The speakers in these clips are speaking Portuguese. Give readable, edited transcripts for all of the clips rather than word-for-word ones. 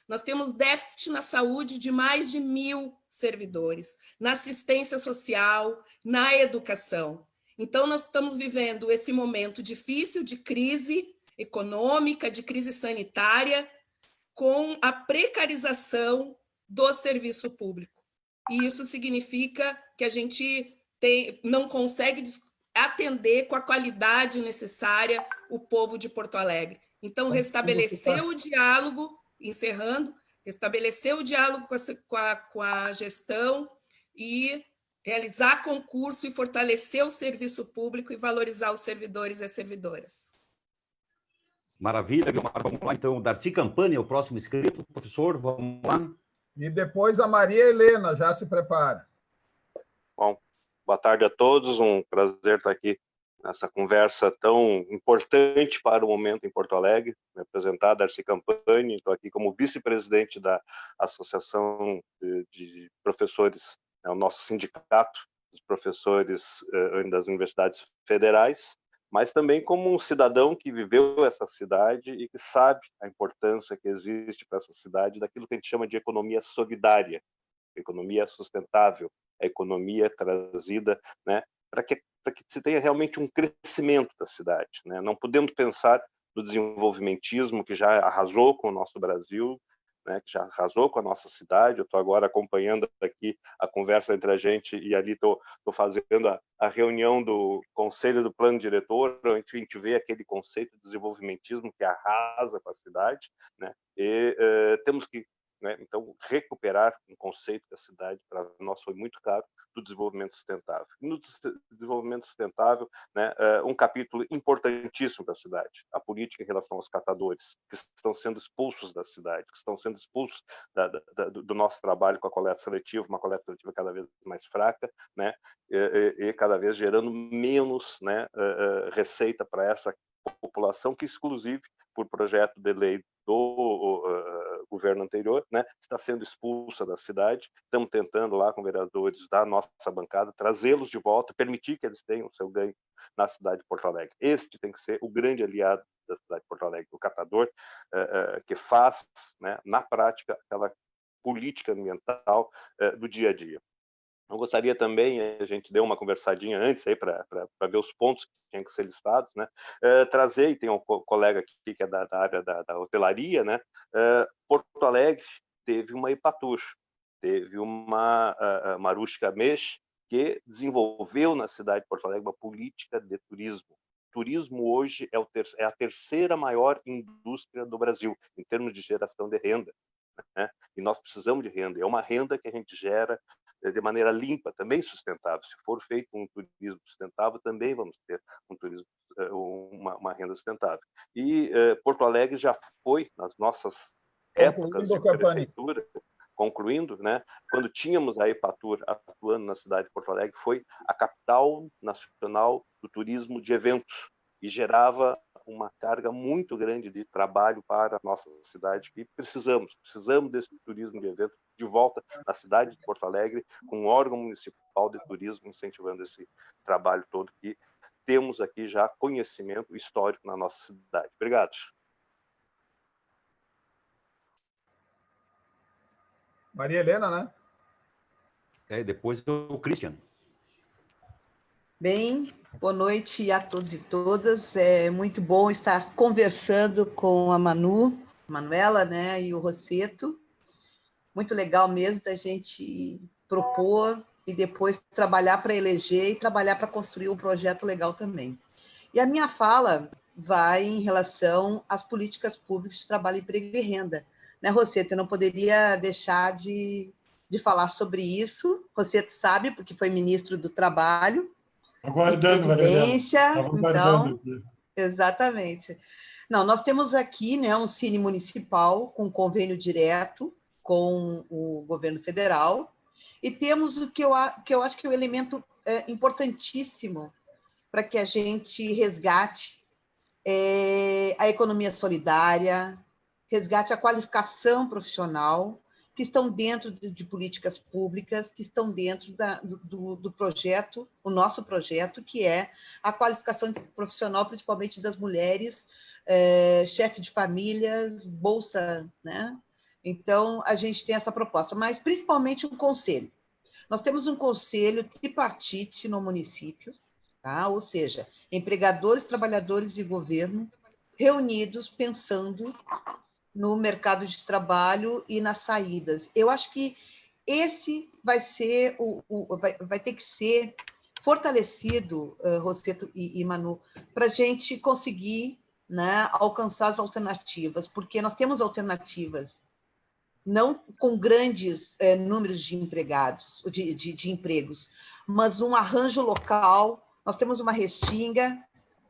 Nós temos déficit na saúde de mais de 1.000 servidores, na assistência social, na educação. Então, nós estamos vivendo esse momento difícil de crise econômica, de crise sanitária, com a precarização do serviço público. E isso significa que a gente não consegue atender com a qualidade necessária o povo de Porto Alegre. Então, restabelecer o diálogo, encerrando, restabelecer o diálogo com a gestão e realizar concurso e fortalecer o serviço público e valorizar os servidores e as servidoras. Maravilha, Guilmar. Vamos lá, então. Darcy Campani é o próximo inscrito. Professor, vamos lá. E depois a Maria Helena, já se prepara. Bom, boa tarde a todos. Um prazer estar aqui nessa conversa tão importante para o momento em Porto Alegre. Me apresentar, Darcy Campani, estou aqui como vice-presidente da Associação de Professores, é o nosso sindicato dos professores das universidades federais, mas também como um cidadão que viveu essa cidade e que sabe a importância que existe para essa cidade daquilo que a gente chama de economia solidária, economia sustentável, a economia trazida, né, para que se tenha realmente um crescimento da cidade, né? Não podemos pensar no desenvolvimentismo que já arrasou com o nosso Brasil, né, que já arrasou com a nossa cidade. Eu estou agora acompanhando aqui a conversa entre a gente e ali estou fazendo a reunião do Conselho do Plano Diretor, onde a gente vê aquele conceito de desenvolvimentismo que arrasa com a cidade, né, e temos que, né, então, recuperar um conceito da cidade, para nós foi muito caro, do desenvolvimento sustentável. E no desenvolvimento sustentável, né, um capítulo importantíssimo da cidade, a política em relação aos catadores, que estão sendo expulsos da cidade, que estão sendo expulsos do nosso trabalho com a coleta seletiva, uma coleta seletiva cada vez mais fraca, né, e cada vez gerando menos, né, receita para essa população, que exclusive, por projeto de lei do governo anterior, né, está sendo expulsa da cidade. Estamos tentando lá com vereadores da nossa bancada trazê-los de volta, permitir que eles tenham o seu ganho na cidade de Porto Alegre. Este tem que ser o grande aliado da cidade de Porto Alegre, o catador que faz, né, na prática aquela política ambiental do dia a dia. Eu gostaria também, a gente deu uma conversadinha antes aí para ver os pontos que tinham que ser listados, né? Trazer, e tem um colega aqui que é da área da hotelaria, né? Porto Alegre teve uma Ipatur, teve uma Marushka Mesh, que desenvolveu na cidade de Porto Alegre uma política de turismo. Turismo hoje é a terceira maior indústria do Brasil, em termos de geração de renda, né? E nós precisamos de renda, é uma renda que a gente gera de maneira limpa, também sustentável. Se for feito um turismo sustentável, também vamos ter um turismo, uma renda sustentável. E Porto Alegre já foi, nas nossas épocas de prefeitura, concluindo, né, quando tínhamos a Ipatur atuando na cidade de Porto Alegre, foi a capital nacional do turismo de eventos, e gerava uma carga muito grande de trabalho para a nossa cidade, que precisamos desse turismo de eventos de volta na cidade de Porto Alegre, com um órgão municipal de turismo incentivando esse trabalho todo, que temos aqui já conhecimento histórico na nossa cidade. Obrigado. Maria Helena, né? Depois o Christian. Bem, boa noite a todos e todas. É muito bom estar conversando com a Manuela, né, e o Rosseto. Muito legal mesmo da gente propor e depois trabalhar para eleger e trabalhar para construir um projeto legal também. E a minha fala vai em relação às políticas públicas de trabalho, emprego e renda. Né, Rosseto? Eu não poderia deixar de falar sobre isso. Rosseto sabe, porque foi ministro do Trabalho, aguardando, Previdência, aguardando. Então, exatamente. Não, nós temos aqui, né, um Cine Municipal com convênio direto com o governo federal, e temos o que eu acho que é um elemento importantíssimo para que a gente resgate a economia solidária, resgate a qualificação profissional que estão dentro de políticas públicas, que estão dentro do projeto, o nosso projeto, que é a qualificação profissional, principalmente das mulheres, chefe de famílias, bolsa, né? Então, a gente tem essa proposta, mas principalmente um conselho. Nós temos um conselho tripartite no município, tá? Ou seja, empregadores, trabalhadores e governo reunidos pensando no mercado de trabalho e nas saídas. Eu acho que esse vai ser vai ter que ser fortalecido, Rosseto e Manu, para a gente conseguir, né, alcançar as alternativas, porque nós temos alternativas, não com grandes números de empregados, de empregos, mas um arranjo local. Nós temos uma restinga,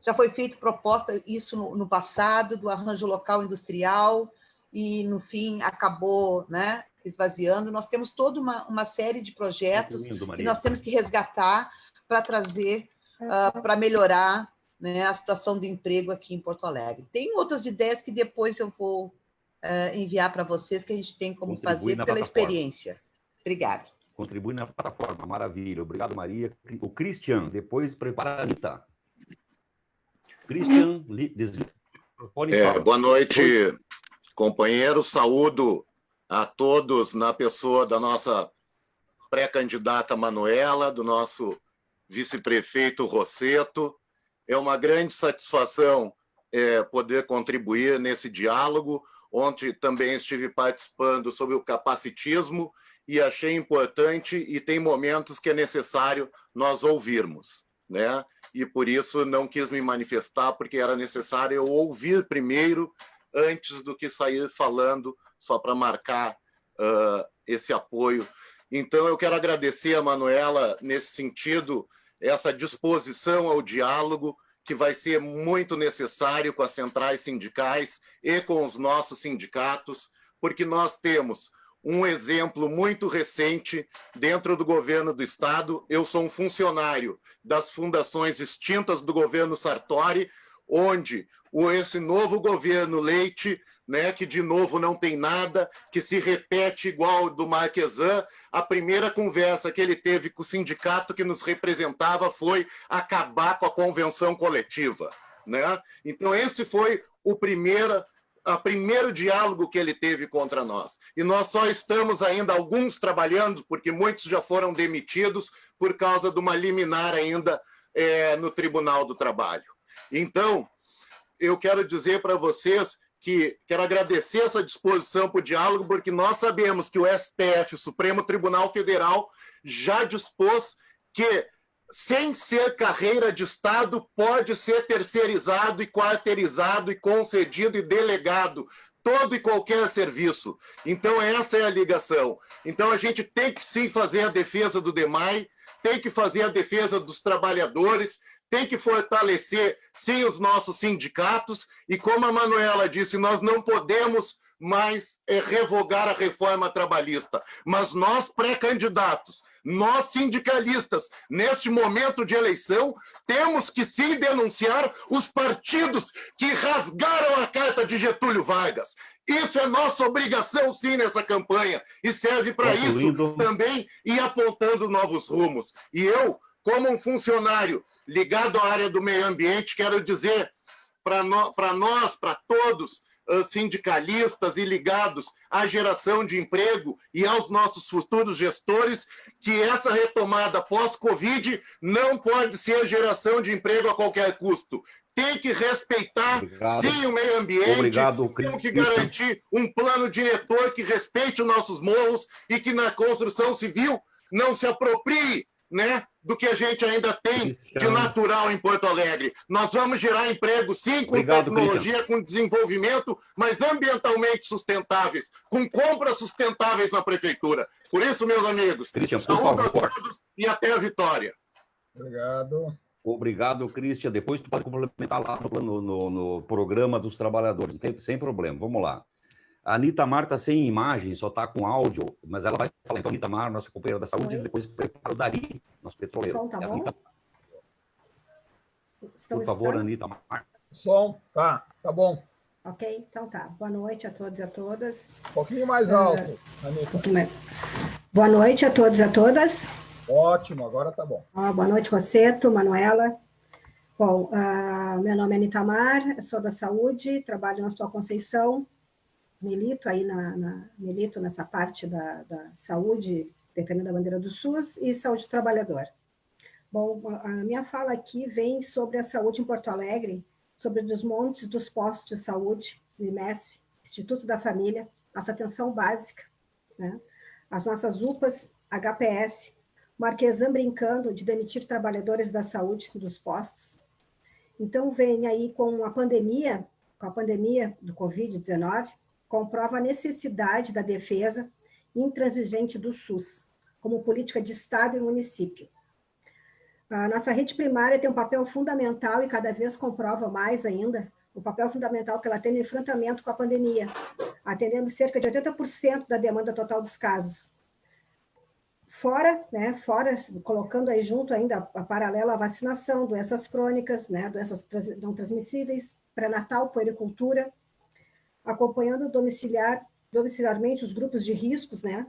já foi feita proposta isso no passado, do arranjo local industrial, e, no fim, acabou, né, esvaziando. Nós temos toda uma série de projetos que nós temos que resgatar para trazer, para melhorar, né, a situação do emprego aqui em Porto Alegre. Tem outras ideias que depois eu vou enviar para vocês, que a gente tem como fazer pela experiência. Obrigada. Contribui na plataforma, maravilha. Obrigado, Maria. O Christian, depois prepara a Anitta. Christian, boa noite, companheiros. Saúdo a todos na pessoa da nossa pré-candidata Manuela, do nosso vice-prefeito Rosseto. É uma grande satisfação poder contribuir nesse diálogo. Ontem também estive participando sobre o capacitismo e achei importante, e tem momentos que é necessário nós ouvirmos, né? E por isso não quis me manifestar, porque era necessário eu ouvir primeiro, antes do que sair falando, só para marcar esse apoio. Então, eu quero agradecer a Manuela, nesse sentido, essa disposição ao diálogo, que vai ser muito necessário com as centrais sindicais e com os nossos sindicatos, porque nós temos um exemplo muito recente dentro do governo do Estado. Eu sou um funcionário das fundações extintas do governo Sartori, onde esse novo governo Leite, né, que de novo não tem nada, que se repete igual do Marquesan, a primeira conversa que ele teve com o sindicato que nos representava foi acabar com a convenção coletiva, né? Então esse foi o primeiro diálogo que ele teve contra nós. E nós só estamos ainda alguns trabalhando, porque muitos já foram demitidos por causa de uma liminar ainda no Tribunal do Trabalho. Então, eu quero dizer para vocês que quero agradecer essa disposição para o diálogo, porque nós sabemos que o STF, o Supremo Tribunal Federal, já dispôs que, sem ser carreira de Estado, pode ser terceirizado e quarteirizado e concedido e delegado todo e qualquer serviço. Então, essa é a ligação. Então, a gente tem que, sim, fazer a defesa do DEMAI, tem que fazer a defesa dos trabalhadores, tem que fortalecer, sim, os nossos sindicatos, e como a Manuela disse, nós não podemos mais revogar a reforma trabalhista, mas nós pré-candidatos, nós sindicalistas, neste momento de eleição, temos que sim denunciar os partidos que rasgaram a carta de Getúlio Vargas. Isso é nossa obrigação, sim, nessa campanha, e serve para isso também ir apontando novos rumos. E eu, como um funcionário ligado à área do meio ambiente, quero dizer para nós, para todos, sindicalistas e ligados à geração de emprego e aos nossos futuros gestores, que essa retomada pós-Covid não pode ser geração de emprego a qualquer custo. Tem que respeitar, sim, o meio ambiente, temos que garantir um plano diretor que respeite os nossos morros e que na construção civil não se aproprie, né, do que a gente ainda tem de natural em Porto Alegre. Nós vamos gerar emprego, sim, com tecnologia, com desenvolvimento, mas ambientalmente sustentáveis, com compras sustentáveis na prefeitura. Por isso, meus amigos, saúde a todos e até a vitória. Obrigado. Obrigado, Christian. Depois tu pode complementar lá no programa dos trabalhadores, sem problema. Vamos lá. A Anitta Mar está sem imagem, só está com áudio, mas ela vai falar. Então, Anitta Mar, nossa companheira da saúde, e depois prepara o Dari, nosso petroleiro. O som tá bom? Anitta... Por favor, Anitta Mar. O som, tá bom. Ok? Então tá. Boa noite a todos e a todas. Um pouquinho mais alto, Anita. Boa noite a todos e a todas. Ótimo, agora tá bom. Boa noite, Rosseto, Manuela. Bom, meu nome é Anita Mar, sou da saúde, trabalho na Hospital Conceição, milito aí milito nessa parte da saúde, defendendo a bandeira do SUS e saúde do trabalhador. Bom, a minha fala aqui vem sobre a saúde em Porto Alegre, sobre os desmontes dos postos de saúde do IMESF, Instituto da Família, nossa atenção básica, né? As nossas UPAs, HPS, Marquesan brincando de demitir trabalhadores da saúde dos postos. Então, vem aí com a pandemia do Covid-19, comprova a necessidade da defesa intransigente do SUS, como política de Estado e município. A nossa rede primária tem um papel fundamental e cada vez comprova mais ainda o papel fundamental que ela tem no enfrentamento com a pandemia, atendendo cerca de 80% da demanda total dos casos. Fora, colocando aí junto ainda a paralela à vacinação, doenças crônicas, né, doenças não transmissíveis, pré-natal, puericultura, acompanhando domiciliarmente os grupos de riscos, né?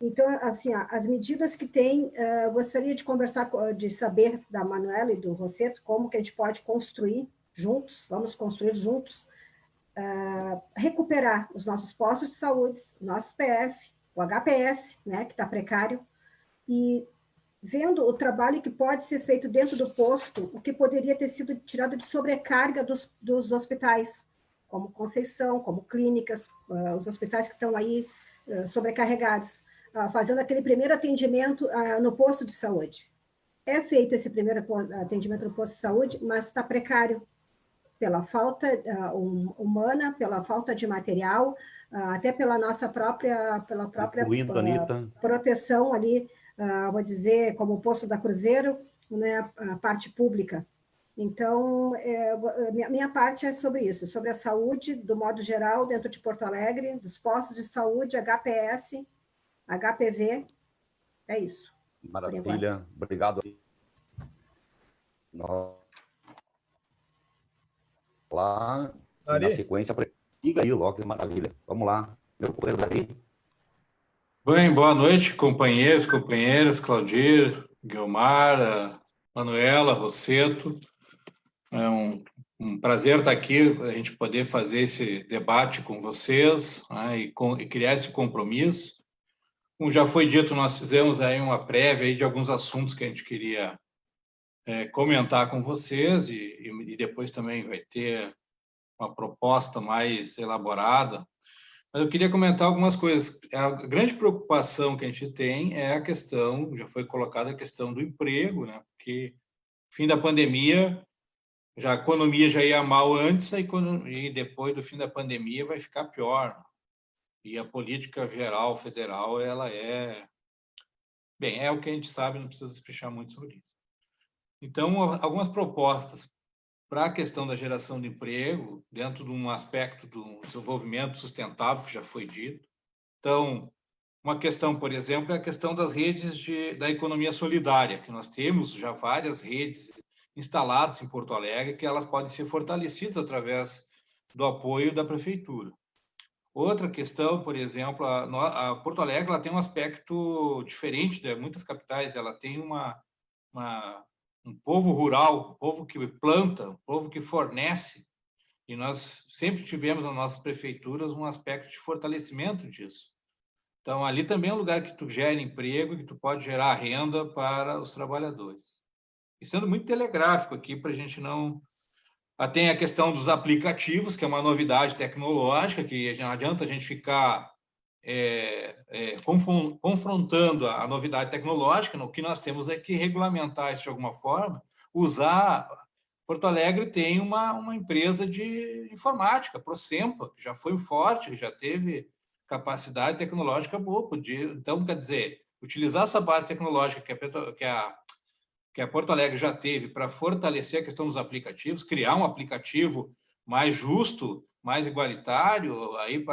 Então, assim, as medidas que tem, gostaria de conversar, de saber da Manuela e do Rosseto, como que a gente pode construir juntos, vamos construir juntos, recuperar os nossos postos de saúde, nosso PF, o HPS, né, que está precário, e vendo o trabalho que pode ser feito dentro do posto, o que poderia ter sido tirado de sobrecarga dos hospitais, como Conceição, como clínicas, os hospitais que estão aí sobrecarregados, fazendo aquele primeiro atendimento no posto de saúde. É feito esse primeiro atendimento no posto de saúde, mas está precário pela falta humana, pela falta de material, até pela nossa própria proteção ali, vou dizer, como o posto da Cruzeiro, né, a parte pública. Então, minha parte é sobre isso, sobre a saúde, do modo geral, dentro de Porto Alegre, dos postos de saúde, HPS, HPV, é isso. Maravilha, obrigado. Lá, na sequência, diga aí logo, que maravilha. Vamos lá, meu companheiro Dari. Bem, boa noite, companheiros, companheiras, Claudir, Guilmar, Manuela, Rosseto. É um prazer estar aqui, a gente poder fazer esse debate com vocês, né, e criar esse compromisso. Como já foi dito, nós fizemos aí uma prévia aí de alguns assuntos que a gente queria comentar com vocês e depois também vai ter uma proposta mais elaborada. Mas eu queria comentar algumas coisas. A grande preocupação que a gente tem é a questão, já foi colocada a questão do emprego, né? Porque fim da pandemia, a economia já ia mal antes, e depois do fim da pandemia vai ficar pior. E a política geral federal, ela é o que a gente sabe, não precisa explicar muito sobre isso. Então, algumas propostas para a questão da geração de emprego, dentro de um aspecto do desenvolvimento sustentável, que já foi dito. Então, uma questão, por exemplo, é a questão das redes da economia solidária, que nós temos já várias redes instaladas em Porto Alegre, que elas podem ser fortalecidas através do apoio da prefeitura. Outra questão, por exemplo, a Porto Alegre ela tem um aspecto diferente de muitas capitais, ela tem um povo rural, um povo que planta, um povo que fornece, e nós sempre tivemos nas nossas prefeituras um aspecto de fortalecimento disso. Então, ali também é um lugar que tu gera emprego, que tu pode gerar renda para os trabalhadores. E sendo muito telegráfico aqui, para a gente não... Tem a questão dos aplicativos, que é uma novidade tecnológica, que não adianta a gente ficar confrontando a novidade tecnológica. O que nós temos é que regulamentar isso de alguma forma, usar... Porto Alegre tem uma empresa de informática, Procempa, que já foi forte, que já teve capacidade tecnológica boa. Então, quer dizer, utilizar essa base tecnológica que a Porto Alegre já teve para fortalecer a questão dos aplicativos, criar um aplicativo mais justo, mais igualitário, aí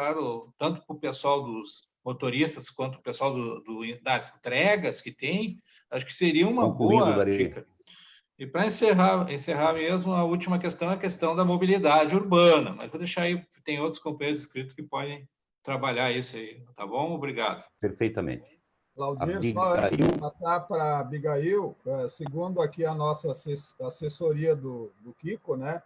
tanto para o pessoal dos motoristas quanto o pessoal das entregas que tem, acho que seria uma boa dica. E para encerrar mesmo, a última questão é a questão da mobilidade urbana, mas vou deixar aí, tem outros companheiros inscritos que podem trabalhar isso aí, tá bom? Obrigado. Perfeitamente. Claudir, só antes de passar para a Abigail, segundo aqui a nossa assessoria do Kiko, né?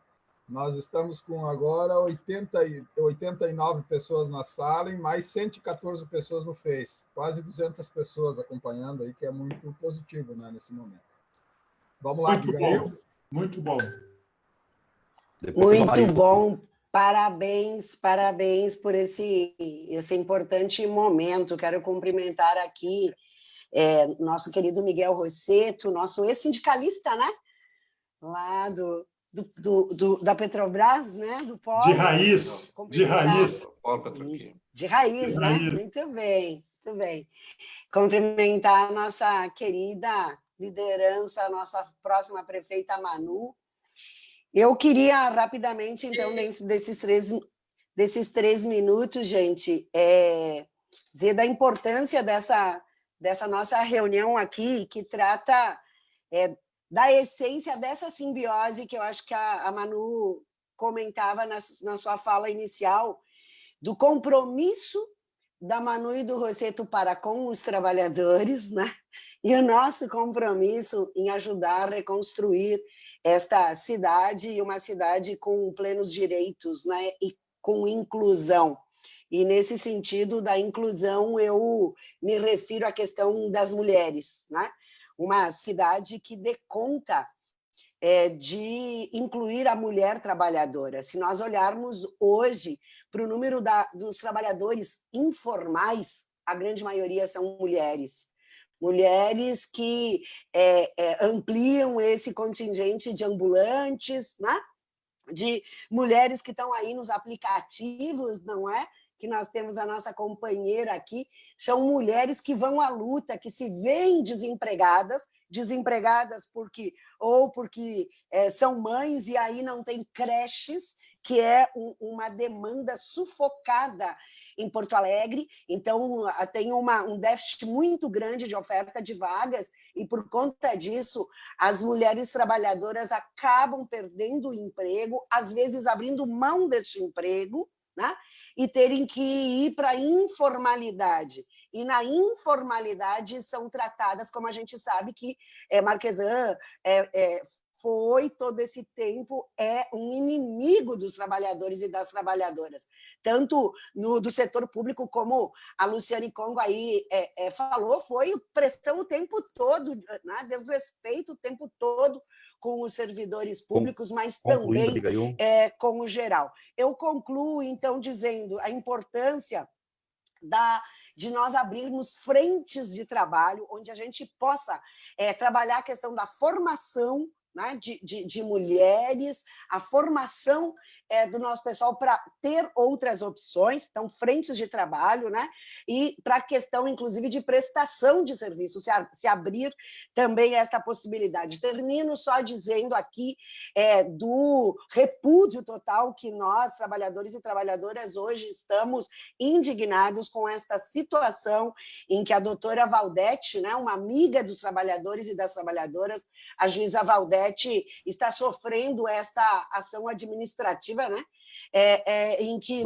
Nós estamos com agora 89 pessoas na sala e mais 114 pessoas no Face. Quase 200 pessoas acompanhando aí, que é muito positivo, né, nesse momento. Vamos lá, muito Abigail. bom, muito bom. Muito bom. Parabéns por esse importante momento. Quero cumprimentar aqui nosso querido Miguel Rosseto, nosso ex-sindicalista, né? Lá da Petrobras, né? Do Polo. De raiz, de raiz. De raiz, né? Muito bem, muito bem. Cumprimentar a nossa querida liderança, a nossa próxima prefeita Manu. Eu queria rapidamente, então, dentro desses 3 minutos, gente, dizer da importância dessa nossa reunião aqui, que trata da essência dessa simbiose que eu acho que a Manu comentava na sua fala inicial, do compromisso da Manu e do Rosseto para com os trabalhadores, né? E o nosso compromisso em ajudar a reconstruir esta cidade, e uma cidade com plenos direitos, né? E com inclusão. E, nesse sentido da inclusão, eu me refiro à questão das mulheres, né? Uma cidade que dê conta de incluir a mulher trabalhadora. Se nós olharmos hoje para o número dos trabalhadores informais, a grande maioria são mulheres. Mulheres que ampliam esse contingente de ambulantes, né? De mulheres que estão aí nos aplicativos, não é? Que nós temos a nossa companheira aqui, são mulheres que vão à luta, que se veem desempregadas porque são mães e aí não tem creches, que é uma demanda sufocada em Porto Alegre. Então, tem um déficit muito grande de oferta de vagas e, por conta disso, as mulheres trabalhadoras acabam perdendo o emprego, às vezes abrindo mão deste emprego, né? E terem que ir para a informalidade. E na informalidade são tratadas, como a gente sabe que Marquesan foi, todo esse tempo, um inimigo dos trabalhadores e das trabalhadoras. Tanto do setor público, como a Luciane Congo aí falou, foi pressão o tempo todo, né? Desrespeito o tempo todo com os servidores públicos, mas também com o geral. Eu concluo, então, dizendo a importância de nós abrirmos frentes de trabalho onde a gente possa trabalhar a questão da formação, né, de mulheres, a formação do nosso pessoal para ter outras opções, então, frentes de trabalho, né, e para a questão, inclusive, de prestação de serviço, se abrir também esta possibilidade. Termino só dizendo aqui do repúdio total que nós, trabalhadores e trabalhadoras, hoje estamos indignados com esta situação em que a doutora Valdete, né, uma amiga dos trabalhadores e das trabalhadoras, a juíza Valdete, está sofrendo esta ação administrativa, né? Em que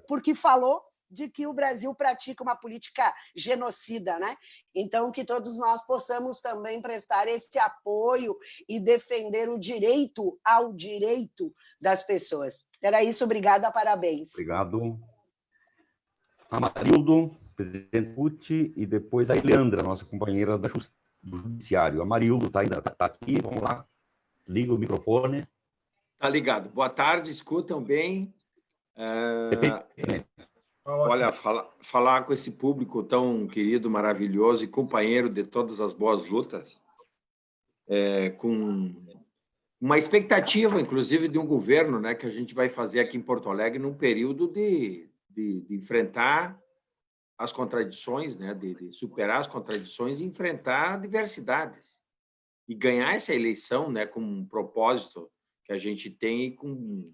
porque falou de que o Brasil pratica uma política genocida, né? Então, que todos nós possamos também prestar esse apoio e defender o direito ao direito das pessoas. Era isso, obrigada, parabéns. Obrigado. Amarildo, presidente Pucci, e depois a Leandra, nossa companheira do Judiciário. Amarildo está aqui, vamos lá. Liga o microfone. Está ligado. Boa tarde, escutam bem. Olha, falar com esse público tão querido, maravilhoso e companheiro de todas as boas lutas, com uma expectativa, inclusive, de um governo, né, que a gente vai fazer aqui em Porto Alegre num período de enfrentar as contradições, né, de superar as contradições e enfrentar diversidades. E ganhar essa eleição, né, com um propósito que a gente tem e com,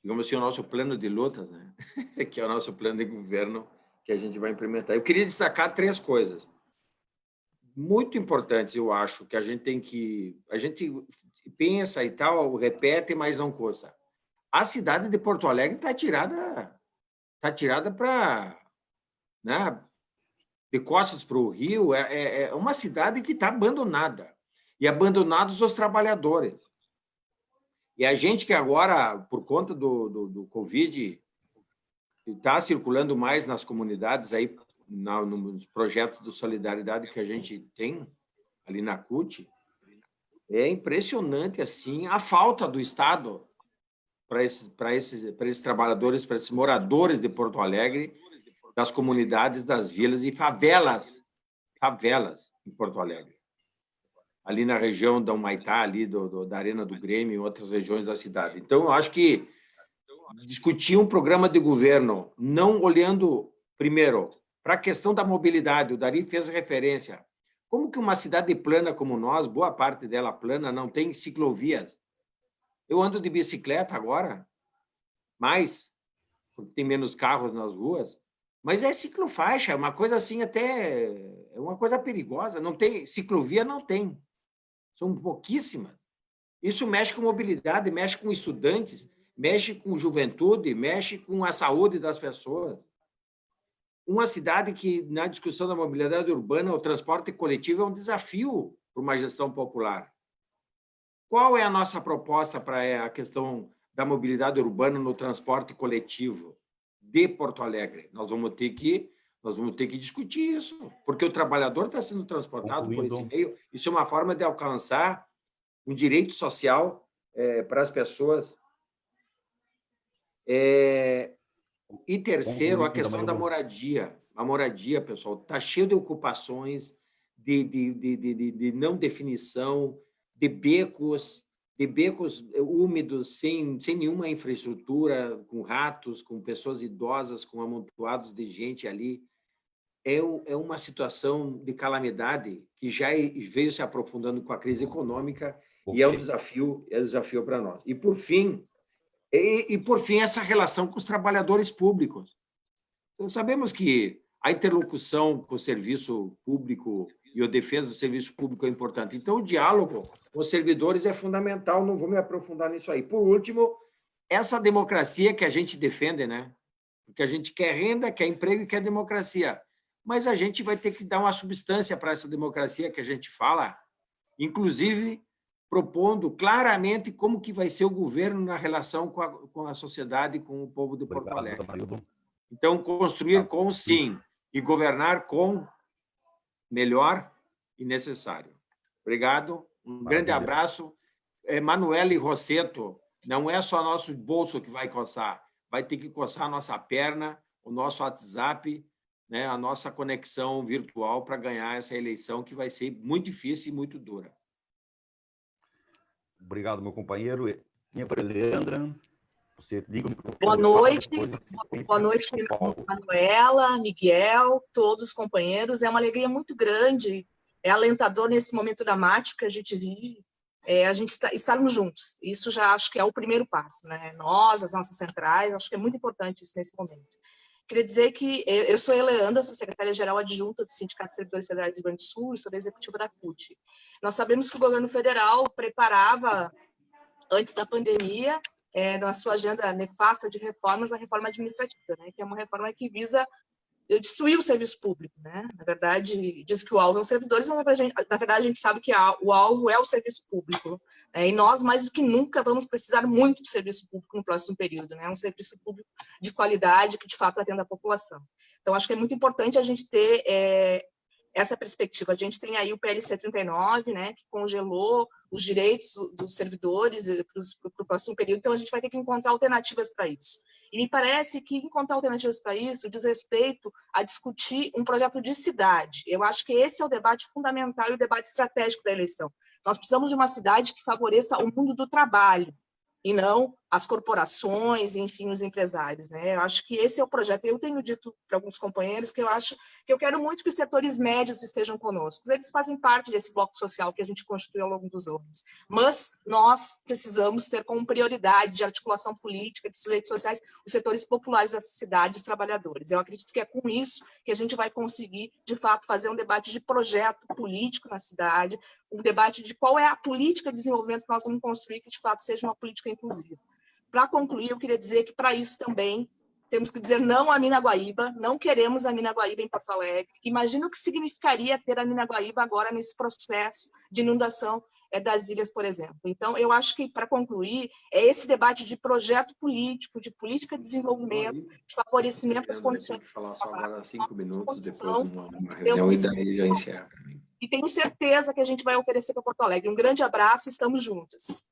digamos assim, o nosso plano de lutas, né, que é o nosso plano de governo que a gente vai implementar. Eu queria destacar 3 coisas. muito importantes, eu acho, que a gente tem que... A gente pensa e tal, repete, mas não coça. A cidade de Porto Alegre está tirada para... Né, de costas para o Rio, é uma cidade que está abandonada. E abandonados os trabalhadores. E a gente que agora, por conta do Covid, está circulando mais nas comunidades, aí, nos projetos de solidariedade que a gente tem ali na CUT, é impressionante assim, a falta do Estado para esses trabalhadores, para esses moradores de Porto Alegre, das comunidades, das vilas e favelas em Porto Alegre. Ali na região da Humaitá, ali da Arena do Grêmio, em outras regiões da cidade. Então, eu acho que discutir um programa de governo, não olhando, primeiro, para a questão da mobilidade, o Dari fez referência. Como que uma cidade plana como nós, boa parte dela plana, não tem ciclovias? Eu ando de bicicleta agora, porque tem menos carros nas ruas, mas é ciclofaixa, é uma coisa assim até... É uma coisa perigosa, não tem ciclovia, não tem. São pouquíssimas. Isso mexe com mobilidade, mexe com estudantes, mexe com juventude, mexe com a saúde das pessoas. Uma cidade que, na discussão da mobilidade urbana, o transporte coletivo é um desafio para uma gestão popular. Qual é a nossa proposta para a questão da mobilidade urbana no transporte coletivo de Porto Alegre? Nós vamos ter que discutir isso, porque o trabalhador está sendo transportado por esse meio. Isso é uma forma de alcançar um direito social para as pessoas. E terceiro, a questão da moradia. A moradia, pessoal, está cheio de ocupações, de não definição, de becos úmidos, sem nenhuma infraestrutura, com ratos, com pessoas idosas, com amontoados de gente ali. É uma situação de calamidade que já veio se aprofundando com a crise econômica e é um desafio para nós. E, por fim, essa relação com os trabalhadores públicos. Então, sabemos que a interlocução com o serviço público e a defesa do serviço público é importante. Então, o diálogo com os servidores é fundamental, não vou me aprofundar nisso aí. Por último, essa democracia que a gente defende, né? Porque a gente quer renda, quer emprego e quer democracia. Mas a gente vai ter que dar uma substância para essa democracia que a gente fala, inclusive propondo claramente como que vai ser o governo na relação com a sociedade, com o povo de Porto Alegre. Então, construir com sim e governar com melhor e necessário. Obrigado, um grande abraço. Manuela e Rosseto, não é só nosso bolso que vai coçar, vai ter que coçar a nossa perna, o nosso WhatsApp, né, a nossa conexão virtual para ganhar essa eleição, que vai ser muito difícil e muito dura. Obrigado, meu companheiro. Minha Leandra, você liga o microfone. Boa noite, Manuela, Miguel, todos os companheiros. É uma alegria muito grande, é alentador nesse momento dramático que a gente vive, a gente estarmos juntos. Isso já acho que é o primeiro passo, né? Nós, as nossas centrais, acho que é muito importante isso nesse momento. Queria dizer que eu sou a Leandra, sou secretária-geral adjunta do Sindicato de Servidores Federais do Rio Grande do Sul e sou da executiva da CUT. Nós sabemos que o governo federal preparava, antes da pandemia, na sua agenda nefasta de reformas, a reforma administrativa, né, que é uma reforma que visa destruir o serviço público. Né? Na verdade, diz que o alvo é os servidores, mas na verdade a gente sabe que o alvo é o serviço público. E nós, mais do que nunca, vamos precisar muito de serviço público no próximo período, né? Um serviço público de qualidade que, de fato, atenda a população. Então, acho que é muito importante a gente ter essa perspectiva. A gente tem aí o PLC 39, né, que congelou os direitos dos servidores para o próximo período, então a gente vai ter que encontrar alternativas para isso. E me parece que encontrar alternativas para isso diz respeito a discutir um projeto de cidade. Eu acho que esse é o debate fundamental e o debate estratégico da eleição. Nós precisamos de uma cidade que favoreça o mundo do trabalho, e não as corporações, enfim, os empresários, né? Eu acho que esse é o projeto. Eu tenho dito para alguns companheiros que eu quero muito que os setores médios estejam conosco. Eles fazem parte desse bloco social que a gente constituiu ao longo dos anos. Mas nós precisamos ter como prioridade de articulação política, de sujeitos sociais, os setores populares da cidade, os trabalhadores. Eu acredito que é com isso que a gente vai conseguir, de fato, fazer um debate de projeto político na cidade, um debate de qual é a política de desenvolvimento que nós vamos construir, que, de fato, seja uma política inclusiva. Para concluir, eu queria dizer que, para isso também, temos que dizer não à Mina Guaíba, não queremos a Mina Guaíba em Porto Alegre. Imagina o que significaria ter a Mina Guaíba agora nesse processo de inundação das ilhas, por exemplo. Então, eu acho que, para concluir, é esse debate de projeto político, de política de desenvolvimento, de favorecimento das condições. Falar só agora 5 minutos, depois de uma reunião, e daí já encerra. E tenho certeza que a gente vai oferecer para Porto Alegre. Um grande abraço, estamos juntas.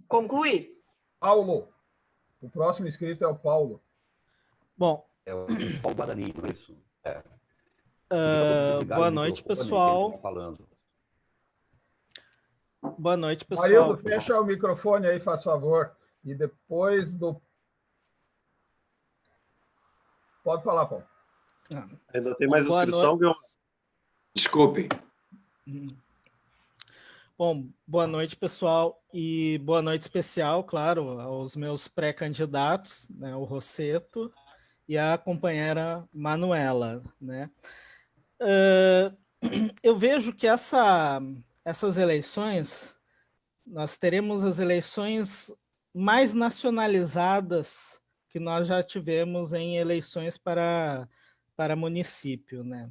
Concluir. Paulo. O próximo inscrito é o Paulo. Bom. É o Paulo Guarani, não é isso? É. Boa noite, pessoal. Boa noite, pessoal. Marildo, fecha o microfone aí, faz favor. E depois do... Pode falar, Paulo. Ainda tem mais inscrição, viu? Desculpe. Bom, boa noite, pessoal, e boa noite especial, claro, aos meus pré-candidatos, né, o Rosseto e a companheira Manuela, né? Eu vejo que essas eleições, nós teremos as eleições mais nacionalizadas que nós já tivemos em eleições para município, né?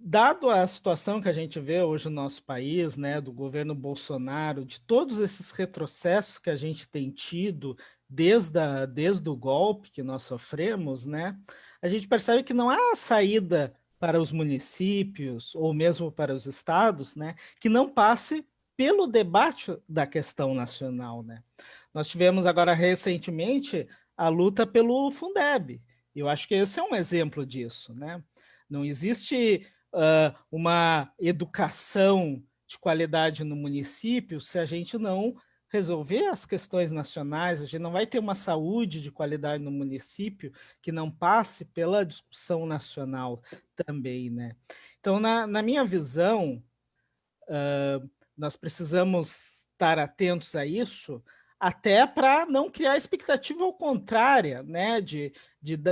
Dado a situação que a gente vê hoje no nosso país, né, do governo Bolsonaro, de todos esses retrocessos que a gente tem tido desde o golpe que nós sofremos, né, a gente percebe que não há saída para os municípios ou mesmo para os estados, né, que não passe pelo debate da questão nacional, né. Nós tivemos agora recentemente a luta pelo Fundeb. Eu acho que esse é um exemplo disso, né. Não existe uma educação de qualidade no município se a gente não resolver as questões nacionais, a gente não vai ter uma saúde de qualidade no município que não passe pela discussão nacional também, né? Então, na minha visão, nós precisamos estar atentos a isso, até para não criar expectativa ao contrária, né? De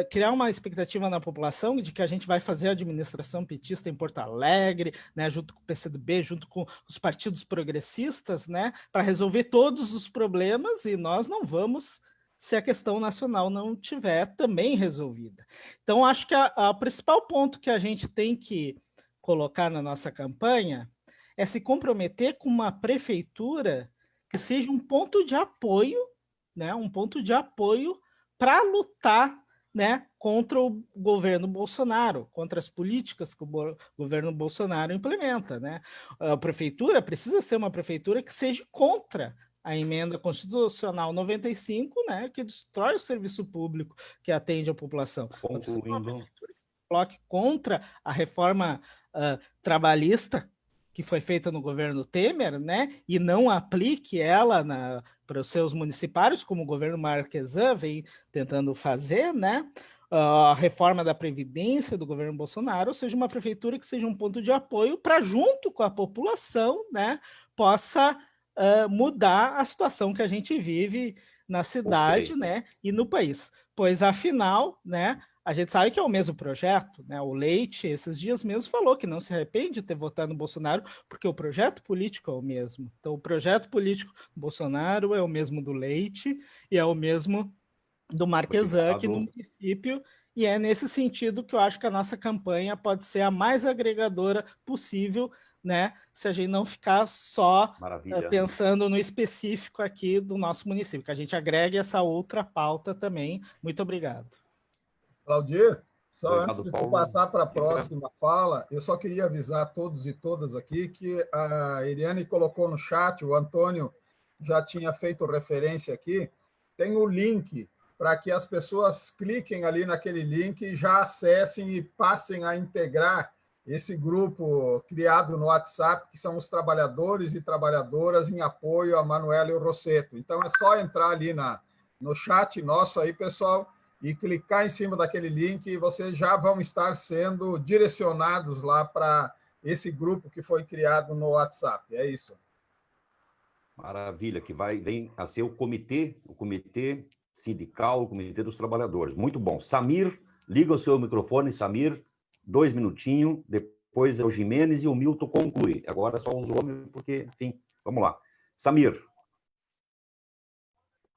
criar uma expectativa na população de que a gente vai fazer a administração petista em Porto Alegre, né? Junto com o PCdoB, junto com os partidos progressistas, né? Para resolver todos os problemas, e nós não vamos se a questão nacional não tiver também resolvida. Então, acho que o principal ponto que a gente tem que colocar na nossa campanha é se comprometer com uma prefeitura que seja um ponto de apoio, né, um ponto de apoio para lutar, né, contra o governo Bolsonaro, contra as políticas que o governo Bolsonaro implementa, né? A prefeitura precisa ser uma prefeitura que seja contra a emenda constitucional 95, né, que destrói o serviço público que atende a população. Concluindo. Coloque contra a reforma trabalhista que foi feita no governo Temer, né, e não aplique ela para os seus municipários, como o governo Marquesan vem tentando fazer, né, a reforma da Previdência do governo Bolsonaro, ou seja, uma prefeitura que seja um ponto de apoio para, junto com a população, né, possa mudar a situação que a gente vive na cidade, né, e no país. Pois, afinal, né, a gente sabe que é o mesmo projeto, né? O Leite, esses dias mesmo, falou que não se arrepende de ter votado no Bolsonaro, porque o projeto político é o mesmo. Então, o projeto político do Bolsonaro é o mesmo do Leite e é o mesmo do Marquesan aqui no município, e é nesse sentido que eu acho que a nossa campanha pode ser a mais agregadora possível, né? Se a gente não ficar só pensando no específico aqui do nosso município, que a gente agregue essa outra pauta também. Muito obrigado. Claudir, só antes de tu passar para a próxima fala, eu só queria avisar a todos e todas aqui que a Eliane colocou no chat, o Antônio já tinha feito referência aqui, tem o link para que as pessoas cliquem ali naquele link e já acessem e passem a integrar esse grupo criado no WhatsApp, que são os trabalhadores e trabalhadoras em apoio a Manuela e o Rosseto. Então, é só entrar ali no chat nosso aí, pessoal, e clicar em cima daquele link e vocês já vão estar sendo direcionados lá para esse grupo que foi criado no WhatsApp. É isso. Maravilha, que vem a ser o comitê sindical, o comitê dos trabalhadores. Muito bom. Samir, liga o seu microfone, Samir, 2 minutinhos, depois é o Gimenez e o Milton conclui. Agora é só os homens, porque, enfim, vamos lá. Samir.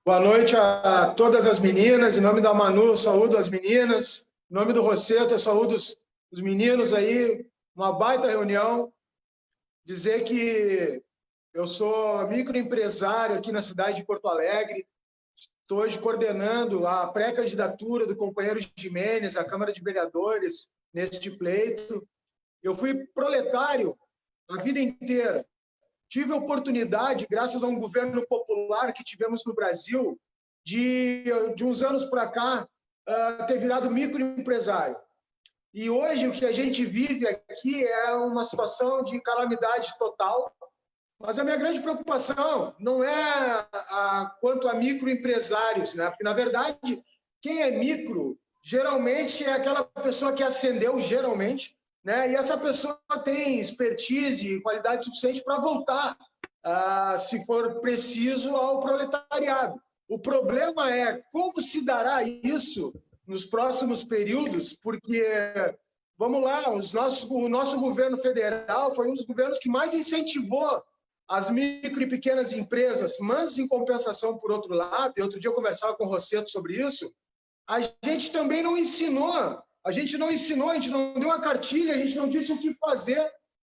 Boa noite a todas as meninas. Em nome da Manu, eu saúdo as meninas. Em nome do Rosseto, eu saúdo os meninos aí. Uma baita reunião. Dizer que eu sou microempresário aqui na cidade de Porto Alegre. Estou hoje coordenando a pré-candidatura do companheiro Gimenez à Câmara de Vereadores neste pleito. Eu fui proletário a vida inteira. Tive a oportunidade, graças a um governo popular que tivemos no Brasil, de uns anos para cá, ter virado microempresário. E hoje o que a gente vive aqui é uma situação de calamidade total, mas a minha grande preocupação não é quanto a microempresários, né? Porque, na verdade, quem é micro, geralmente é aquela pessoa que ascendeu, geralmente, né? E essa pessoa tem expertise e qualidade suficiente para voltar, se for preciso, ao proletariado. O problema é como se dará isso nos próximos períodos, porque, vamos lá, o nosso governo federal foi um dos governos que mais incentivou as micro e pequenas empresas, mas, em compensação, por outro lado, e outro dia eu conversava com o Rosseto sobre isso, a gente também não ensinou, a gente não deu uma cartilha, a gente não disse o que fazer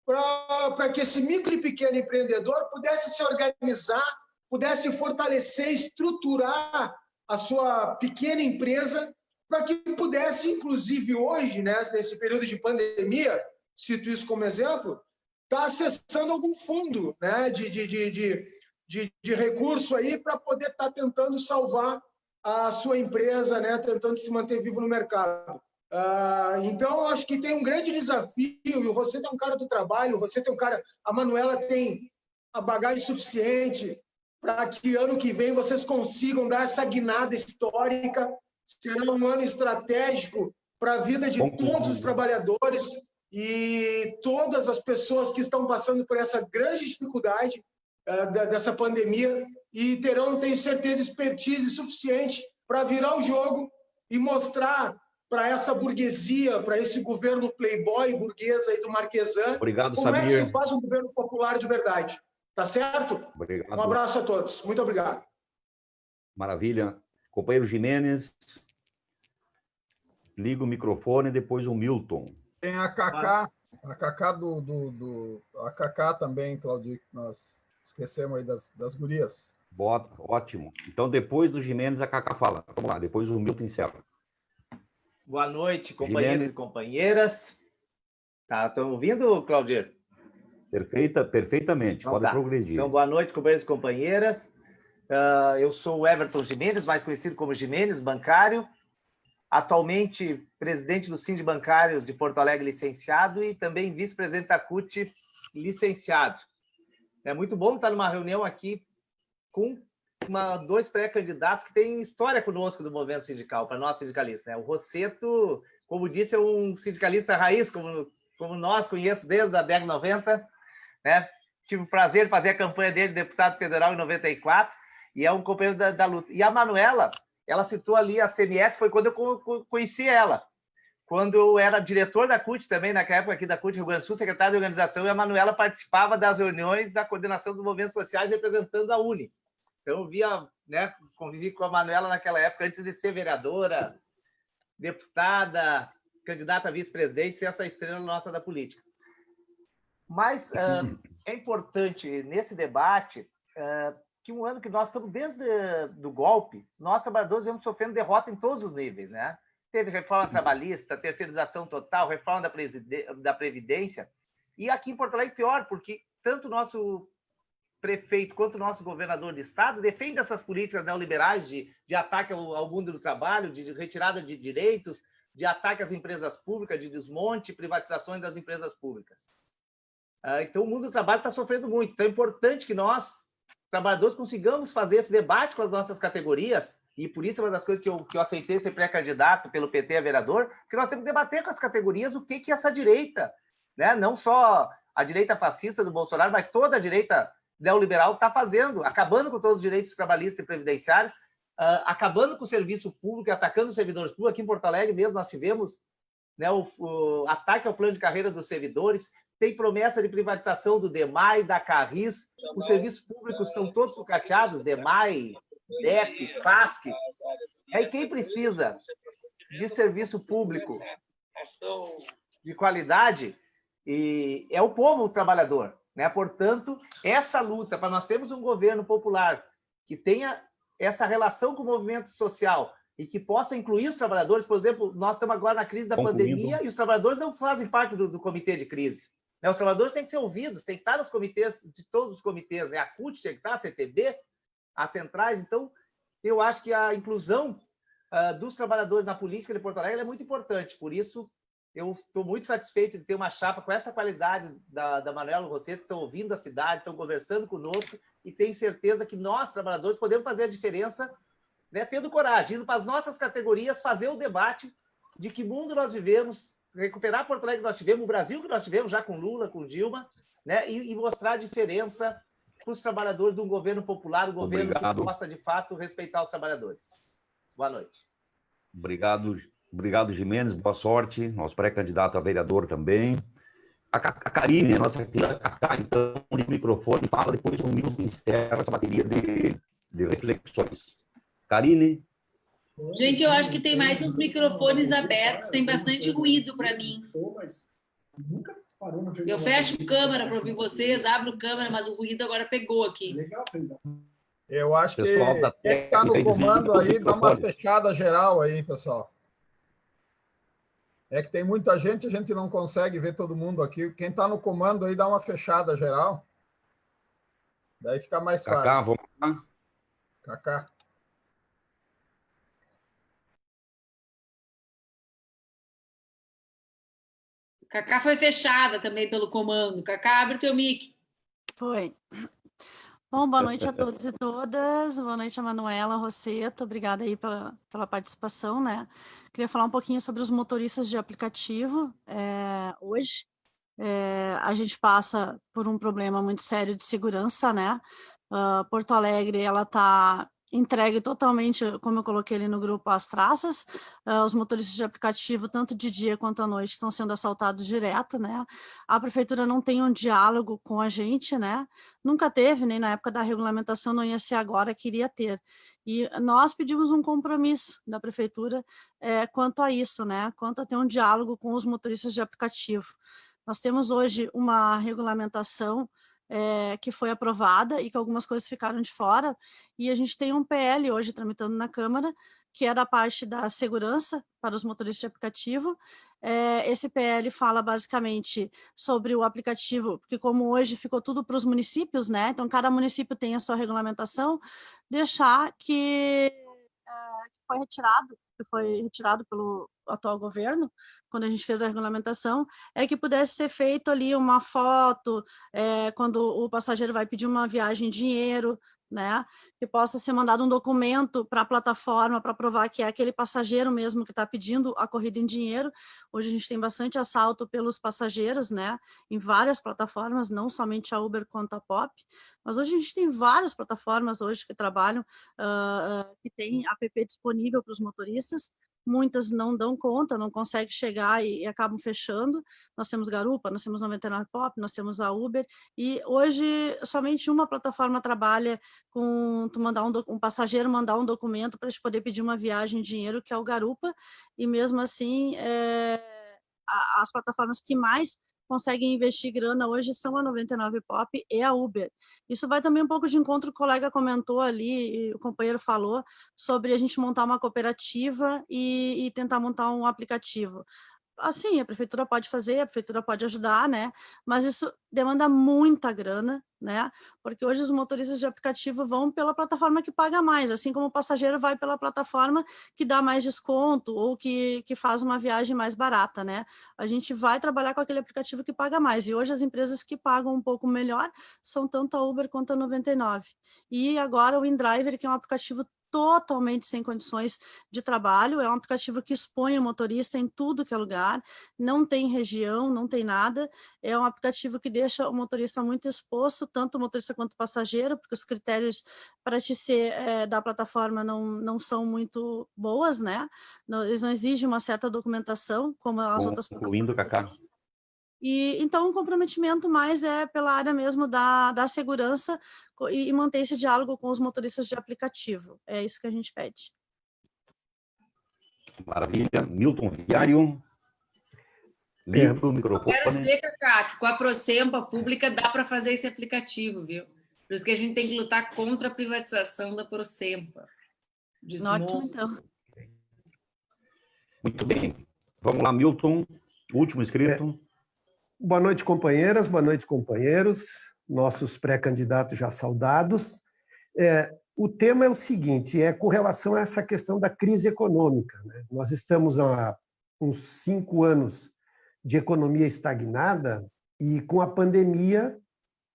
para que esse micro e pequeno empreendedor pudesse se organizar, pudesse fortalecer, estruturar a sua pequena empresa, para que pudesse, inclusive hoje, né, nesse período de pandemia, cito isso como exemplo, estar acessando algum fundo, né, de recurso aí para poder estar tentando salvar a sua empresa, né, tentando se manter vivo no mercado. Então, acho que tem um grande desafio, e você é um cara do trabalho, você tem um cara, a Manuela tem a bagagem suficiente para que ano que vem vocês consigam dar essa guinada histórica. Será um ano estratégico para a vida de todos os trabalhadores e todas as pessoas que estão passando por essa grande dificuldade dessa pandemia e terão, tenho certeza, expertise suficiente para virar o jogo e mostrar para essa burguesia, para esse governo playboy burguesa aí do Marquesan, obrigado, como Samir. é que se faz um governo popular de verdade. Tá certo? Obrigado. Um abraço a todos. Muito obrigado. Maravilha. Companheiro Gimenez, liga o microfone, depois o Milton. Tem a Cacá, a Cacá também, Claudio, que nós esquecemos aí das gurias. Ótimo. Então, depois do Gimenez, a Cacá fala. Vamos lá, depois o Milton encerra. Boa noite, companheiros e companheiras. Estão ouvindo, Claudir? Perfeitamente, pode progredir. Então, boa noite, companheiros e companheiras. Eu sou o Everton Gimenez, mais conhecido como Gimenez, bancário. Atualmente, presidente do Sindicato de Bancários de Porto Alegre, licenciado, e também vice-presidente da CUT, licenciado. É muito bom estar numa reunião aqui com dois pré-candidatos que têm história conosco do movimento sindical, para nós sindicalistas, né? O Rosseto, como disse, é um sindicalista raiz, como nós conhecemos desde a década de 90, né? Tive o prazer de fazer a campanha dele de deputado federal em 94, e é um companheiro da luta. E a Manuela, ela citou ali a CMS, foi quando eu conheci ela, quando eu era diretor da CUT também, naquela época aqui da CUT Rio Grande do Sul, secretário de organização, e a Manuela participava das reuniões da coordenação dos movimentos sociais representando a UNE. Então, eu via, né, convivi com a Manuela naquela época, antes de ser vereadora, deputada, candidata a vice-presidente, ser essa estrela nossa da política. Mas é importante, nesse debate, que um ano que nós estamos, desde do golpe, nós, trabalhadores, vamos sofrendo derrota em todos os níveis, né? Teve reforma trabalhista, terceirização total, reforma da Previdência, e aqui em Porto Alegre pior, porque tanto o nosso prefeito quanto o nosso governador de estado defende essas políticas neoliberais de ataque ao mundo do trabalho, de retirada de direitos, de ataque às empresas públicas, de desmonte e privatizações das empresas públicas. Então, o mundo do trabalho está sofrendo muito. Então, é importante que nós, trabalhadores, consigamos fazer esse debate com as nossas categorias, e por isso é uma das coisas que eu aceitei ser pré-candidato pelo PT a vereador, que nós temos que debater com as categorias o que essa direita, né? Não só a direita fascista do Bolsonaro, mas toda a direita neoliberal está fazendo, acabando com todos os direitos trabalhistas e previdenciários, acabando com o serviço público e atacando os servidores públicos. Aqui em Porto Alegre mesmo nós tivemos, né, o ataque ao plano de carreira dos servidores, tem promessa de privatização do DEMAI, da Carris, os serviços públicos estão todos sucateados, DEMAI, DEP, FASC. E quem precisa de serviço público de qualidade é o povo trabalhador, né? Portanto, essa luta para nós termos um governo popular que tenha essa relação com o movimento social e que possa incluir os trabalhadores. Por exemplo, nós estamos agora na crise da pandemia e os trabalhadores não fazem parte do comitê de crise. Os trabalhadores têm que ser ouvidos, têm que estar nos comitês, de todos os comitês, né? A CUT tem que estar, a CTB, as centrais. Então, eu acho que a inclusão dos trabalhadores na política de Porto Alegre é muito importante. Por isso, eu estou muito satisfeito de ter uma chapa com essa qualidade da Manuela Rossetto, que estão ouvindo a cidade, estão conversando conosco, e tenho certeza que nós, trabalhadores, podemos fazer a diferença, né? Tendo coragem, indo para as nossas categorias, fazer o debate de que mundo nós vivemos, recuperar Porto Alegre que nós tivemos, o Brasil que nós tivemos já com Lula, com Dilma, né? E mostrar a diferença para os trabalhadores de um governo popular, um governo que possa, de fato, respeitar os trabalhadores. Boa noite. Obrigado, Gimenez, boa sorte. Nosso pré-candidato a vereador também. A Karine, nossa querida Cacá, então, de microfone, fala, depois o Nilson encerra essa bateria de reflexões. Karine? Gente, eu acho que tem mais uns microfones abertos, tem bastante ruído para mim. Eu fecho câmera para ouvir vocês, abro câmera, mas o ruído agora pegou aqui. Eu acho que quem está no comando aí, dá uma fechada geral aí, pessoal. É que tem muita gente, a gente não consegue ver todo mundo aqui. Quem está no comando aí, dá uma fechada geral. Daí fica mais fácil. Cacá, vamos lá. Cacá. Cacá foi fechada também pelo comando. Cacá, abre o teu mic. Foi. Bom, boa noite a todos e todas. Boa noite a Manuela Rossetto. Obrigada aí pela participação, né? Queria falar um pouquinho sobre os motoristas de aplicativo. Hoje, a gente passa por um problema muito sério de segurança, né? Porto Alegre, ela está entregue totalmente, como eu coloquei ali no grupo, às traças. Os motoristas de aplicativo, tanto de dia quanto à noite, estão sendo assaltados direto, né? A prefeitura não tem um diálogo com a gente, né? Nunca teve, nem na época da regulamentação, não ia ser agora, queria ter. E nós pedimos um compromisso da prefeitura quanto a isso, né? Quanto a ter um diálogo com os motoristas de aplicativo. Nós temos hoje uma regulamentação que foi aprovada e que algumas coisas ficaram de fora, e a gente tem um PL hoje tramitando na Câmara, que é da parte da segurança para os motoristas de aplicativo. Esse PL fala basicamente sobre o aplicativo, porque como hoje ficou tudo para os municípios, né? Então cada município tem a sua regulamentação, deixar que foi retirado pelo atual governo, quando a gente fez a regulamentação, que pudesse ser feito ali uma foto, quando o passageiro vai pedir uma viagem em dinheiro, né, que possa ser mandado um documento para a plataforma para provar que é aquele passageiro mesmo que está pedindo a corrida em dinheiro. Hoje a gente tem bastante assalto pelos passageiros, né, em várias plataformas, não somente a Uber quanto a Pop, mas hoje a gente tem várias plataformas hoje que trabalham, que tem app disponível para os motoristas. Muitas não dão conta, não conseguem chegar e acabam fechando. Nós temos Garupa, nós temos 99 Pop, nós temos a Uber, e hoje somente uma plataforma trabalha com tu mandar um passageiro mandar um documento para a gente poder pedir uma viagem em dinheiro, que é o Garupa, e mesmo assim as plataformas que mais conseguem investir grana hoje são a 99 Pop e a Uber. Isso vai também um pouco de encontro, o colega comentou ali, o companheiro falou, sobre a gente montar uma cooperativa e tentar montar um aplicativo. assim, a prefeitura pode fazer, a prefeitura pode ajudar, né? Mas isso demanda muita grana, né? Porque hoje os motoristas de aplicativo vão pela plataforma que paga mais, assim como o passageiro vai pela plataforma que dá mais desconto ou que faz uma viagem mais barata, né? A gente vai trabalhar com aquele aplicativo que paga mais. E hoje as empresas que pagam um pouco melhor são tanto a Uber quanto a 99. E agora o InDriver, que é um aplicativo totalmente sem condições de trabalho, é um aplicativo que expõe o motorista em tudo que é lugar, não tem região, não tem nada, é um aplicativo que deixa o motorista muito exposto, tanto o motorista quanto o passageiro, porque os critérios para te ser da plataforma não são muito boas, né? Eles não exigem uma certa documentação, como as outras plataformas. Concluindo, Cacá. E, então, o comprometimento mais é pela área mesmo da segurança e manter esse diálogo com os motoristas de aplicativo. É isso que a gente pede. Maravilha. Milton Viário. Liga o microfone. Quero dizer, Cacá, que com a Procempa pública dá para fazer esse aplicativo, viu? Por isso que a gente tem que lutar contra a privatização da Procempa. Ótimo, então. Muito bem. Vamos lá, Milton. Último inscrito. Boa noite, companheiras, boa noite, companheiros, nossos pré-candidatos já saudados. O tema é o seguinte, com relação a essa questão da crise econômica, né? Nós estamos há uns 5 anos de economia estagnada e com a pandemia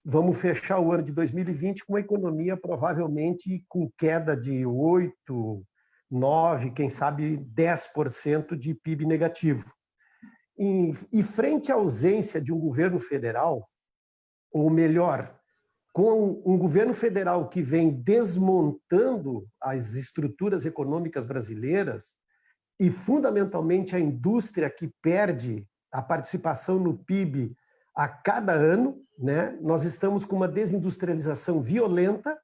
vamos fechar o ano de 2020 com a economia provavelmente com queda de 8%, 9%, quem sabe 10% de PIB negativo. E frente à ausência de um governo federal, ou melhor, com um governo federal que vem desmontando as estruturas econômicas brasileiras e, fundamentalmente, a indústria que perde a participação no PIB a cada ano, né? Nós estamos com uma desindustrialização violenta.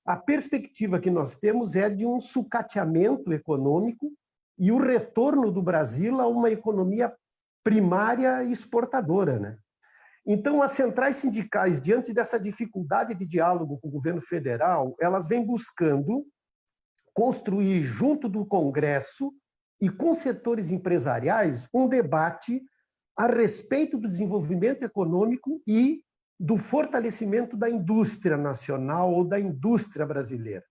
A perspectiva que nós temos é de um sucateamento econômico e o retorno do Brasil a uma economia primária e exportadora, né? Então, as centrais sindicais, diante dessa dificuldade de diálogo com o governo federal, elas vêm buscando construir, junto do Congresso e com setores empresariais, um debate a respeito do desenvolvimento econômico e do fortalecimento da indústria nacional ou da indústria brasileira.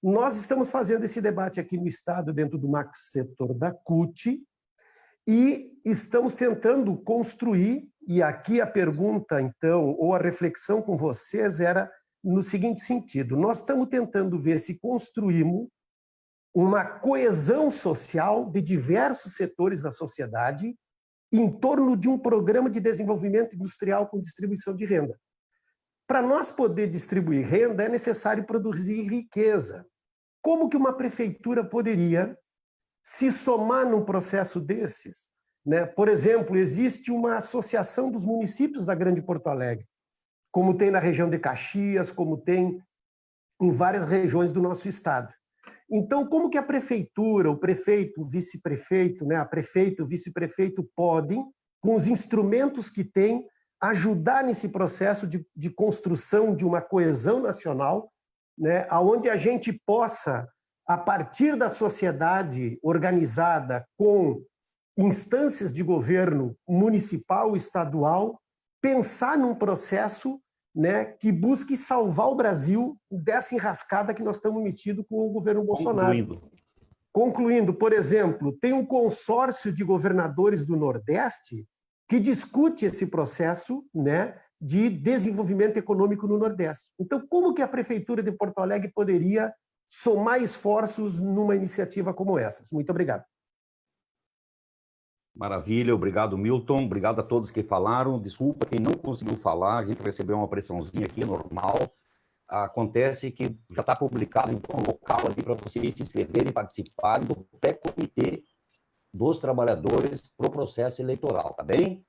Nós estamos fazendo esse debate aqui no Estado, dentro do macro setor da CUT, e estamos tentando construir, e aqui a pergunta, então, ou a reflexão com vocês era no seguinte sentido: nós estamos tentando ver se construímos uma coesão social de diversos setores da sociedade em torno de um programa de desenvolvimento industrial com distribuição de renda. Para nós poder distribuir renda, é necessário produzir riqueza. Como que uma prefeitura poderia se somar num processo desses, né? Por exemplo, existe uma associação dos municípios da Grande Porto Alegre, como tem na região de Caxias, como tem em várias regiões do nosso estado. Então, como que a prefeitura, o prefeito, o vice-prefeito, né, a prefeita, o vice-prefeito podem, com os instrumentos que têm, ajudar nesse processo de construção de uma coesão nacional, né, onde a gente possa, a partir da sociedade organizada com instâncias de governo municipal, estadual, pensar num processo, né, que busque salvar o Brasil dessa enrascada que nós estamos metidos com o governo Bolsonaro. Concluindo, por exemplo, tem um consórcio de governadores do Nordeste que discute esse processo, né, de desenvolvimento econômico no Nordeste. Então, como que a Prefeitura de Porto Alegre poderia somar esforços numa iniciativa como essa? Muito obrigado. Maravilha, obrigado, Milton. Obrigado a todos que falaram. Desculpa quem não conseguiu falar, a gente recebeu uma pressãozinha aqui, normal. Acontece que já está publicado em um local ali para vocês se inscreverem e participarem do pré-comitê dos trabalhadores para o processo eleitoral, tá bem?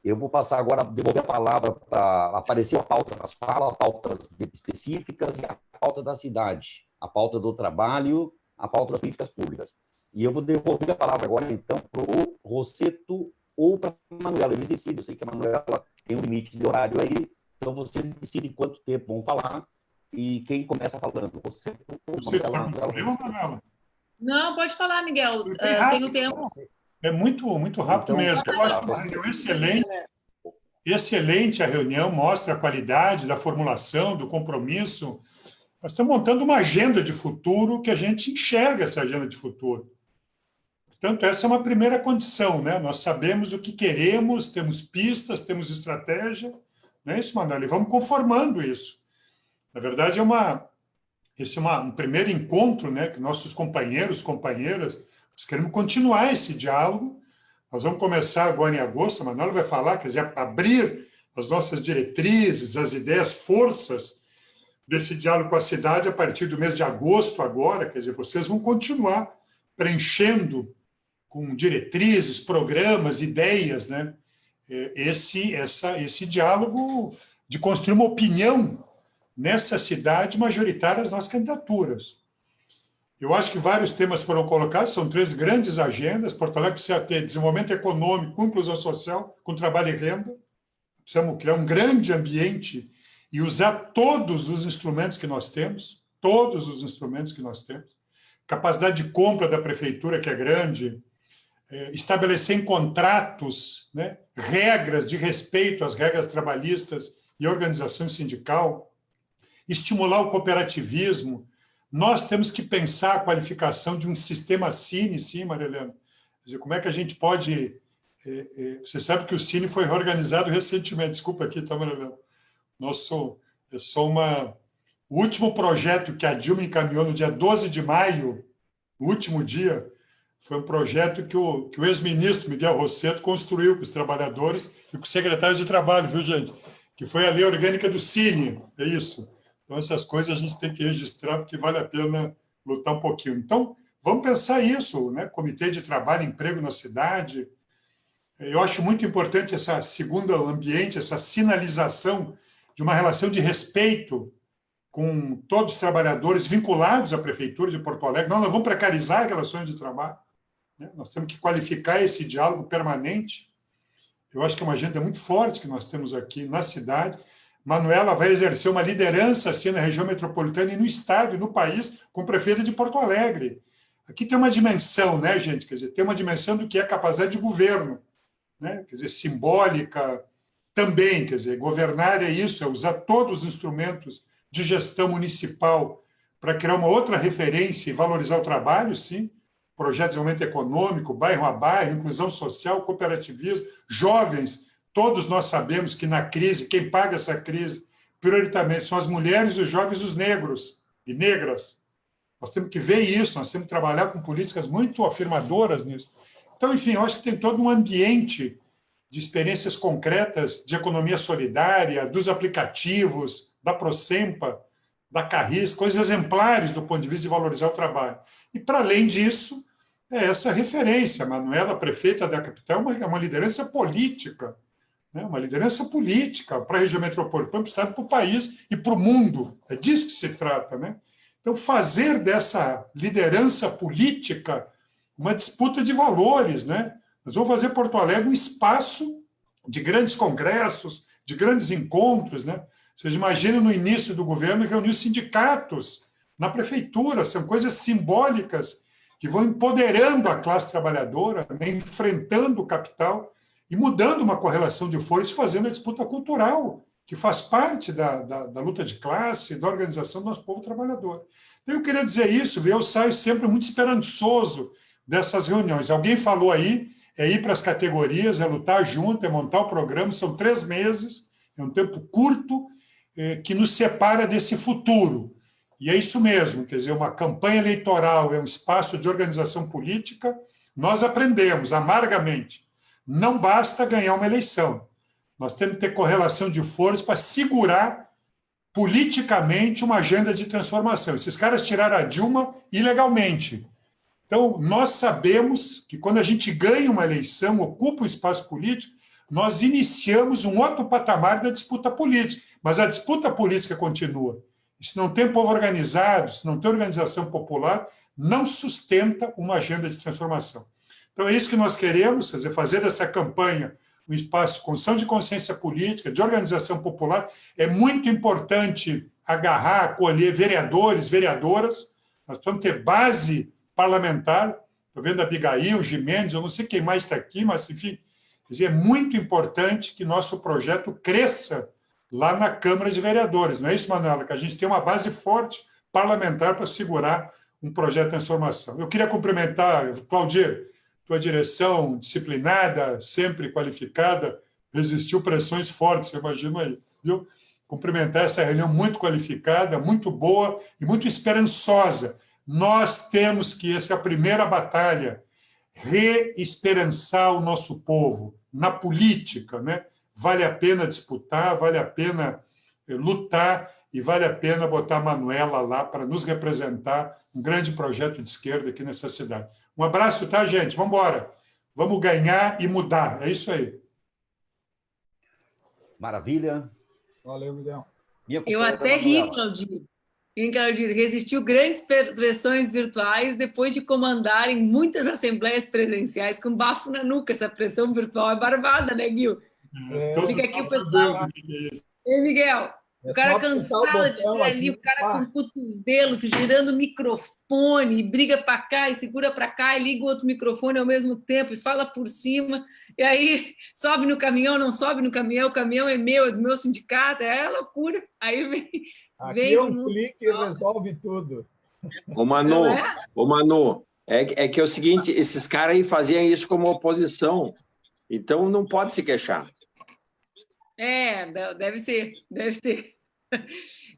Eu vou passar agora, devolver a palavra para aparecer a pauta das falas, pautas específicas e a pauta da cidade, a pauta do trabalho, a pauta das políticas públicas. E eu vou devolver a palavra agora, então, para o Rosseto ou para a Manuela. Eles decidem, eu sei que a Manuela tem um limite de horário aí, então vocês decidem quanto tempo vão falar e quem começa falando. Rosseto ou Manuela? Não, pode falar, Miguel. Tenho tempo. É muito rápido Então, mesmo. Eu acho uma reunião excelente. Excelente a reunião, mostra a qualidade da formulação, do compromisso. Nós estamos montando uma agenda de futuro que a gente enxerga essa agenda de futuro. Portanto, essa é uma primeira condição, né? Nós sabemos o que queremos, temos pistas, temos estratégia. Não é isso, Manuel? E vamos conformando isso. Na verdade, esse é um primeiro encontro, né? Que nossos companheiros, companheiras, nós queremos continuar esse diálogo. Nós vamos começar agora em agosto, a Manuela vai falar, quer dizer, abrir as nossas diretrizes, as ideias, forças desse diálogo com a cidade a partir do mês de agosto agora, quer dizer, vocês vão continuar preenchendo com diretrizes, programas, ideias, né? Esse diálogo de construir uma opinião nessa cidade majoritária das nossas candidaturas. Eu acho que vários temas foram colocados, são 3 grandes agendas. Porto Alegre precisa ter desenvolvimento econômico, com inclusão social, com trabalho e renda. Precisamos criar um grande ambiente e usar todos os instrumentos que nós temos, capacidade de compra da prefeitura, que é grande, estabelecer em contratos, né, regras de respeito às regras trabalhistas e organização sindical, estimular o cooperativismo. Nós temos que pensar a qualificação de um sistema Cine, sim, Maria Helena. Quer dizer, como é que a gente pode... você sabe que o Cine foi reorganizado recentemente. Desculpa aqui, tá, Maria Helena? O último projeto que a Dilma encaminhou no dia 12 de maio, no último dia, foi um projeto que o ex-ministro Miguel Rosseto construiu com os trabalhadores e com os secretários de trabalho, viu, gente? Que foi a lei orgânica do Cine, é isso. Então, essas coisas a gente tem que registrar, porque vale a pena lutar um pouquinho. Então, vamos pensar isso, né? Comitê de Trabalho e Emprego na cidade. Eu acho muito importante essa segunda ambiente, essa sinalização de uma relação de respeito com todos os trabalhadores vinculados à Prefeitura de Porto Alegre. Nós não vamos precarizar as relações de trabalho, né? Nós temos que qualificar esse diálogo permanente. Eu acho que é uma agenda muito forte que nós temos aqui na cidade. Manuela vai exercer uma liderança assim, na região metropolitana e no estado e no país, com o prefeito de Porto Alegre. Aqui tem uma dimensão, né, gente? Quer dizer, tem uma dimensão do que é capacidade de governo, né? Quer dizer, simbólica também. Quer dizer, governar é isso, é usar todos os instrumentos de gestão municipal para criar uma outra referência e valorizar o trabalho, sim. Projeto de desenvolvimento econômico, bairro a bairro, inclusão social, cooperativismo, jovens. Todos nós sabemos que na crise, quem paga essa crise, prioritariamente, são as mulheres, os jovens, os negros e negras. Nós temos que ver isso, nós temos que trabalhar com políticas muito afirmadoras nisso. Então, enfim, eu acho que tem todo um ambiente de experiências concretas de economia solidária, dos aplicativos, da Procempa, da Carris, coisas exemplares do ponto de vista de valorizar o trabalho. E, para além disso, é essa referência. A Manuela, prefeita da capital, é uma liderança política, né? Uma liderança política para a região metropolitana, para o Estado, para o país e para o mundo. É disso que se trata, né? Então, fazer dessa liderança política uma disputa de valores, né? Nós vamos fazer Porto Alegre um espaço de grandes congressos, de grandes encontros, né? Vocês imaginam no início do governo reunir os sindicatos na prefeitura, são coisas simbólicas que vão empoderando a classe trabalhadora, né? Enfrentando o capital e mudando uma correlação de forças, fazendo a disputa cultural, que faz parte da luta de classe, da organização do nosso povo trabalhador. Então, eu queria dizer isso, eu saio sempre muito esperançoso dessas reuniões. Alguém falou aí, é ir para as categorias, é lutar junto, é montar o programa, são 3 meses, é um tempo curto, que nos separa desse futuro. E é isso mesmo, quer dizer, uma campanha eleitoral é um espaço de organização política. Nós aprendemos amargamente, não basta ganhar uma eleição. Nós temos que ter correlação de forças para segurar politicamente uma agenda de transformação. Esses caras tiraram a Dilma ilegalmente. Então, nós sabemos que quando a gente ganha uma eleição, ocupa um espaço político, nós iniciamos um outro patamar da disputa política. Mas a disputa política continua. E se não tem povo organizado, se não tem organização popular, não sustenta uma agenda de transformação. Então, é isso que nós queremos, quer dizer, fazer dessa campanha um espaço de construção de consciência política, de organização popular. É muito importante agarrar, acolher vereadores, vereadoras. Nós precisamos ter base parlamentar estou vendo a Abigail, Gimenez, eu não sei quem mais está aqui, mas, enfim, quer dizer, é muito importante que nosso projeto cresça lá na Câmara de Vereadores. Não é isso, Manuela? Que a gente tem uma base forte parlamentar para segurar um projeto de transformação. Eu queria cumprimentar, Claudir, tua direção disciplinada, sempre qualificada, resistiu pressões fortes, eu imagino aí, viu? Cumprimentar essa reunião muito qualificada, muito boa e muito esperançosa. Nós temos que, essa é a primeira batalha, reesperançar o nosso povo na política, né? Vale a pena disputar, vale a pena lutar e vale a pena botar a Manuela lá para nos representar um grande projeto de esquerda aqui nessa cidade. Um abraço, tá, gente? Vamos embora. Vamos ganhar e mudar. É isso aí. Maravilha. Valeu, Miguel. Eu até ri, Claudir. Claudir, resistiu grandes pressões virtuais depois de comandarem muitas assembleias presenciais com bafo na nuca. Essa pressão virtual é barbada, né, Gil? Fica aqui o pessoal. Ei, Miguel, o cara cansado de ter ali, o cara com o cotovelo, girando o microfone, briga para cá e segura para cá e liga o outro microfone ao mesmo tempo e fala por cima, e aí sobe no caminhão, não sobe no caminhão, o caminhão é meu, é do meu sindicato, é loucura. Aí vem... Aqui é um clique e resolve tudo. Ô, Manu, é que é o seguinte, esses caras aí faziam isso como oposição, então não pode se queixar. Deve ser.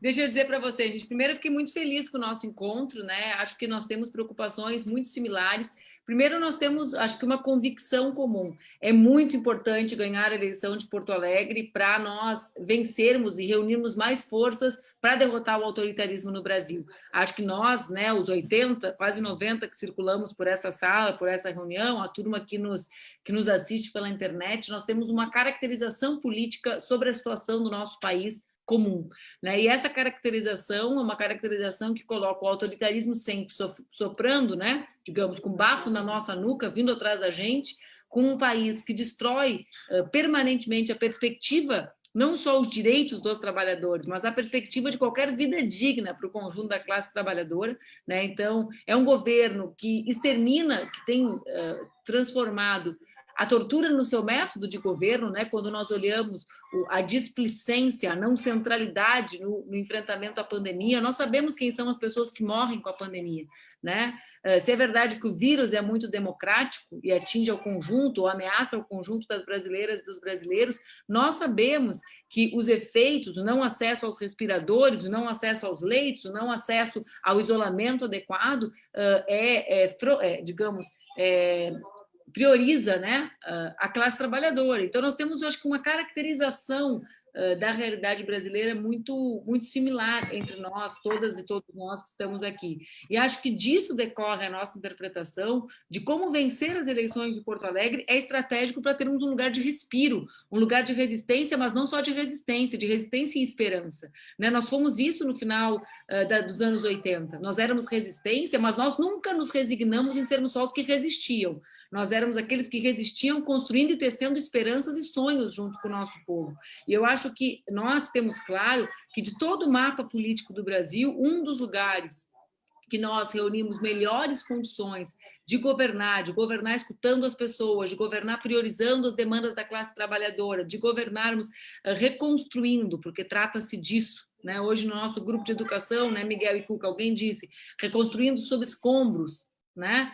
Deixa eu dizer para vocês, gente, primeiro eu fiquei muito feliz com o nosso encontro, né? Acho que nós temos preocupações muito similares. Primeiro, nós temos, acho que, uma convicção comum. É muito importante ganhar a eleição de Porto Alegre para nós vencermos e reunirmos mais forças para derrotar o autoritarismo no Brasil. Acho que nós, né, os 80, quase 90 que circulamos por essa sala, por essa reunião, a turma que nos assiste pela internet, nós temos uma caracterização política sobre a situação do nosso país comum, né? E essa caracterização é uma caracterização que coloca o autoritarismo sempre soprando, né? Digamos, com bafo na nossa nuca, vindo atrás da gente, com um país que destrói permanentemente a perspectiva, não só os direitos dos trabalhadores, mas a perspectiva de qualquer vida digna para o conjunto da classe trabalhadora, né? Então, é um governo que extermina, que tem transformado a tortura no seu método de governo, né? Quando nós olhamos a displicência, a não centralidade no enfrentamento à pandemia, nós sabemos quem são as pessoas que morrem com a pandemia, né? Se é verdade que o vírus é muito democrático e atinge ao conjunto, ou ameaça ao conjunto das brasileiras e dos brasileiros, nós sabemos que os efeitos, o não acesso aos respiradores, o não acesso aos leitos, o não acesso ao isolamento adequado, prioriza, né, a classe trabalhadora. Então, nós temos, eu acho que, uma caracterização da realidade brasileira muito, muito similar entre nós, todas e todos nós que estamos aqui. E acho que disso decorre a nossa interpretação de como vencer as eleições de Porto Alegre é estratégico para termos um lugar de respiro, um lugar de resistência, mas não só de resistência e esperança, né? Nós fomos isso no final dos anos 80. Nós éramos resistência, mas nós nunca nos resignamos em sermos só os que resistiam. Nós éramos aqueles que resistiam, construindo e tecendo esperanças e sonhos junto com o nosso povo. E eu acho que nós temos claro que, de todo o mapa político do Brasil, um dos lugares que nós reunimos melhores condições de governar escutando as pessoas, de governar priorizando as demandas da classe trabalhadora, de governarmos reconstruindo, porque trata-se disso, né? Hoje, no nosso grupo de educação, né, Miguel e Cuca, alguém disse, reconstruindo sob escombros, né?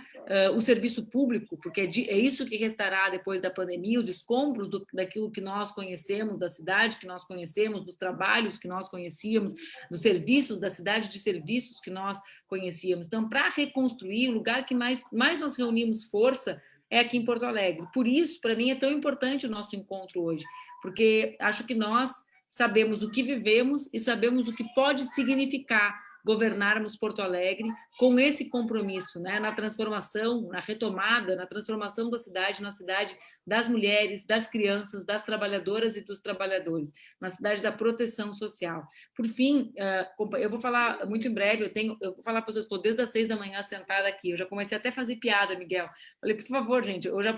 O serviço público, porque é isso que restará depois da pandemia, os escombros daquilo que nós conhecemos, da cidade que nós conhecemos, dos trabalhos que nós conhecíamos, dos serviços, da cidade de serviços que nós conhecíamos. Então, para reconstruir, o lugar que mais nós reunimos força é aqui em Porto Alegre. Por isso, para mim, é tão importante o nosso encontro hoje, porque acho que nós sabemos o que vivemos e sabemos o que pode significar governarmos Porto Alegre com esse compromisso, né? Na transformação, na retomada, na transformação da cidade, na cidade das mulheres, das crianças, das trabalhadoras e dos trabalhadores, na cidade da proteção social. Por fim, eu vou falar muito em breve, eu vou falar para vocês, estou desde as 6 da manhã sentada aqui, eu já comecei até a fazer piada, Miguel. Falei, por favor, gente, eu já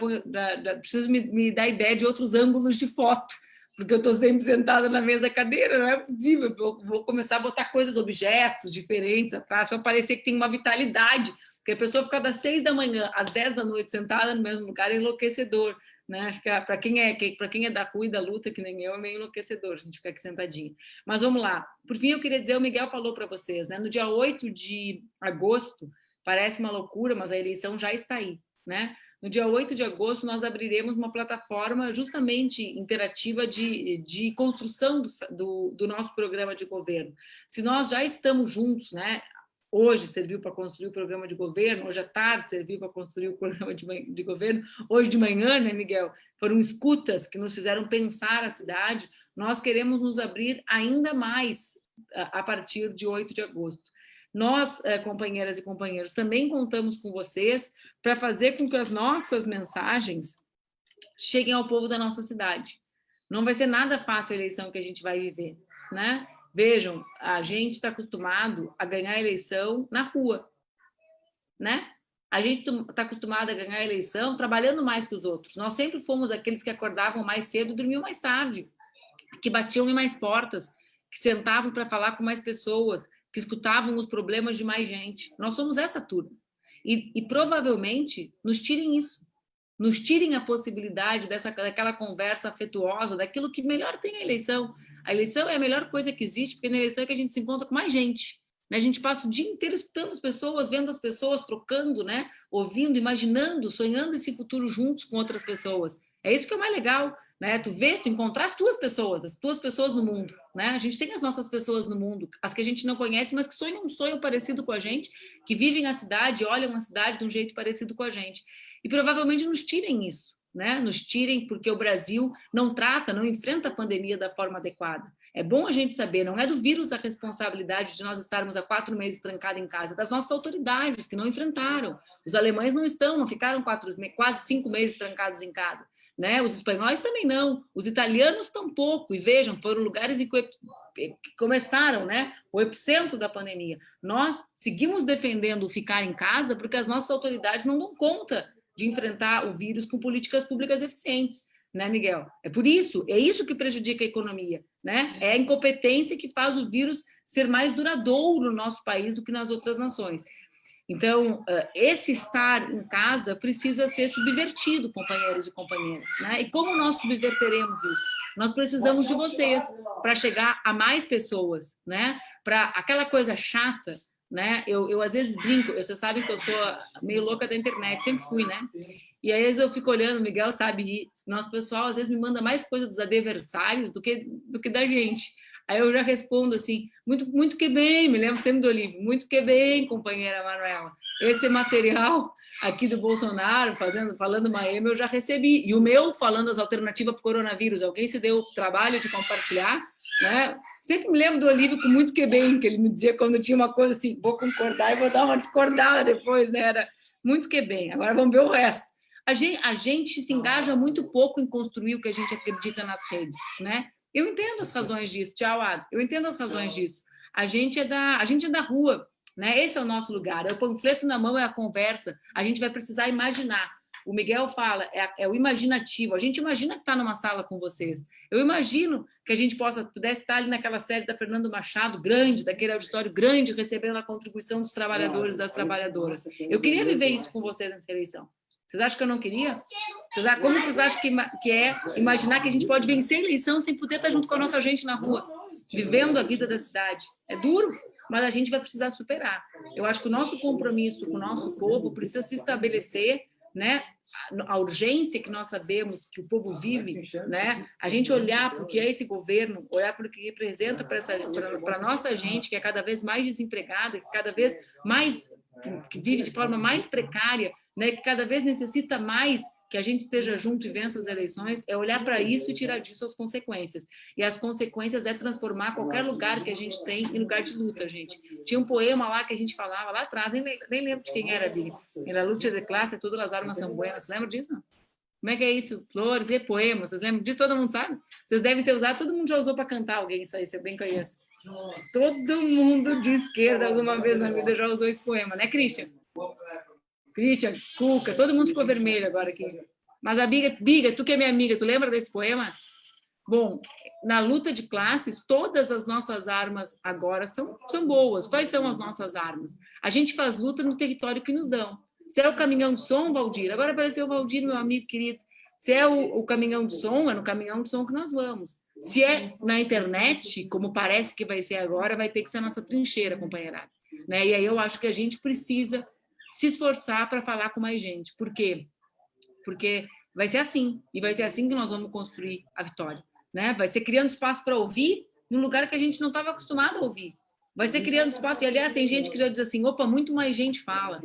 preciso me dar ideia de outros ângulos de foto, porque eu estou sempre sentada na mesma cadeira, não é possível, eu vou começar a botar coisas, objetos diferentes atrás, para parecer que tem uma vitalidade Porque a pessoa ficar das 6 da manhã às 10 da noite sentada no mesmo lugar é enlouquecedor, né? Acho que para quem é da rua e da luta, que nem eu, é meio enlouquecedor a gente ficar aqui sentadinho. Mas vamos lá. Por fim, eu queria dizer, o Miguel falou para vocês, né? No dia 8 de agosto, parece uma loucura, mas a eleição já está aí, né? No dia 8 de agosto, nós abriremos uma plataforma justamente interativa de construção do nosso programa de governo. Se nós já estamos juntos, né? Hoje serviu para construir o programa de governo, hoje à tarde serviu para construir o programa de governo, hoje de manhã, né, Miguel? Foram escutas que nos fizeram pensar a cidade. Nós queremos nos abrir ainda mais a partir de 8 de agosto. Nós, companheiras e companheiros, também contamos com vocês para fazer com que as nossas mensagens cheguem ao povo da nossa cidade. Não vai ser nada fácil a eleição que a gente vai viver, né? Vejam, a gente está acostumado a ganhar a eleição na rua, né? A gente está acostumado a ganhar a eleição trabalhando mais que os outros. Nós sempre fomos aqueles que acordavam mais cedo e dormiam mais tarde, que batiam em mais portas, que sentavam para falar com mais pessoas, que escutavam os problemas de mais gente. Nós somos essa turma. E provavelmente nos tirem isso. Nos tirem a possibilidade daquela conversa afetuosa, daquilo que melhor tem a eleição. A eleição é a melhor coisa que existe, porque na eleição é que a gente se encontra com mais gente. Né? A gente passa o dia inteiro escutando as pessoas, vendo as pessoas, trocando, né? Ouvindo, imaginando, sonhando esse futuro juntos com outras pessoas. É isso que é o mais legal. Né? Tu encontrar as tuas pessoas no mundo, né? A gente tem as nossas pessoas no mundo, as que a gente não conhece, mas que sonham um sonho parecido com a gente, que vivem a cidade, olham a cidade de um jeito parecido com a gente. E provavelmente nos tirem isso, né? Nos tirem porque o Brasil não enfrenta a pandemia da forma adequada. É bom a gente saber, não é do vírus a responsabilidade de nós estarmos há 4 meses trancados em casa, é das nossas autoridades que não enfrentaram. Os alemães não ficaram quase 5 meses trancados em casa. Né? Os espanhóis também não, os italianos tampouco, e vejam, foram lugares que começaram, né, o epicentro da pandemia. Nós seguimos defendendo o ficar em casa porque as nossas autoridades não dão conta de enfrentar o vírus com políticas públicas eficientes, né, Miguel? É isso que prejudica a economia, né? É a incompetência que faz o vírus ser mais duradouro no nosso país do que nas outras nações. Então, esse estar em casa precisa ser subvertido, companheiros e companheiras, né? E como nós subverteremos isso? Nós precisamos de vocês para chegar a mais pessoas, né? Para aquela coisa chata, né? Eu às vezes brinco, vocês sabem que eu sou meio louca da internet, sempre fui, né? E às vezes eu fico olhando, o Miguel sabe, e nosso pessoal às vezes me manda mais coisa dos adversários do que da gente. Aí eu já respondo assim, muito que bem, me lembro sempre do Olívio, muito que bem, companheira Manuela. Esse material aqui do Bolsonaro, falando Miami, eu já recebi. E o meu, falando as alternativas para o coronavírus, alguém se deu o trabalho de compartilhar, né? Sempre me lembro do Olívio com muito que bem, que ele me dizia quando tinha uma coisa assim, vou concordar e vou dar uma discordada depois, né? Era muito que bem. Agora vamos ver o resto. A gente se engaja muito pouco em construir o que a gente acredita nas redes, né? Eu entendo as razões disso, tchau, Ado. Eu entendo as razões disso. A gente é da rua, né? Esse é o nosso lugar. É o panfleto na mão, é a conversa. A gente vai precisar imaginar. O Miguel fala, é o imaginativo. A gente imagina que está numa sala com vocês. Eu imagino que a gente pudesse estar ali naquela série da Fernando Machado, grande, daquele auditório grande, recebendo a contribuição dos trabalhadores e das trabalhadoras. Eu queria viver isso com vocês nessa eleição. Vocês acham que eu não queria? Como vocês acham que é imaginar que a gente pode vencer a eleição sem poder estar junto com a nossa gente na rua, vivendo a vida da cidade? É duro, mas a gente vai precisar superar. Eu acho que o nosso compromisso com o nosso povo precisa se estabelecer, né? A urgência que nós sabemos que o povo vive, né? A gente olhar para o que é esse governo, olhar para o que representa para a nossa gente, que é cada vez mais desempregada, que cada vez mais que vive de forma mais precária, né, que cada vez necessita mais que a gente esteja junto e vença as eleições, é olhar para isso e tirar disso as consequências. E as consequências é transformar qualquer lugar que a gente tem em lugar de luta, gente. Tinha um poema lá que a gente falava lá atrás, nem lembro de quem era, Vini. Era luta de classe, tudo las armas são buenas. Você lembra disso? Não? Como é que é isso? Flores e poemas. Vocês lembram disso? Todo mundo sabe? Vocês devem ter usado, todo mundo já usou para cantar alguém, isso aí, você bem conhece. Todo mundo de esquerda alguma vez na vida já usou esse poema, né, Christian? Christian, Cuca, todo mundo ficou vermelho agora aqui. Mas a Biga, tu que é minha amiga, tu lembra desse poema? Bom, na luta de classes, todas as nossas armas agora são boas. Quais são as nossas armas? A gente faz luta no território que nos dão. Se é o caminhão de som, Valdir, agora apareceu o Valdir, meu amigo querido. Se é o caminhão de som, é no caminhão de som que nós vamos. Se é na internet, como parece que vai ser agora, vai ter que ser a nossa trincheira, companheirada. Né? E aí eu acho que a gente precisa se esforçar para falar com mais gente. Por quê? Porque vai ser assim, e vai ser assim que nós vamos construir a vitória. Né? Vai ser criando espaço para ouvir num lugar que a gente não estava acostumado a ouvir. Vai ser criando espaço, e aliás, tem gente que já diz assim, opa, muito mais gente fala.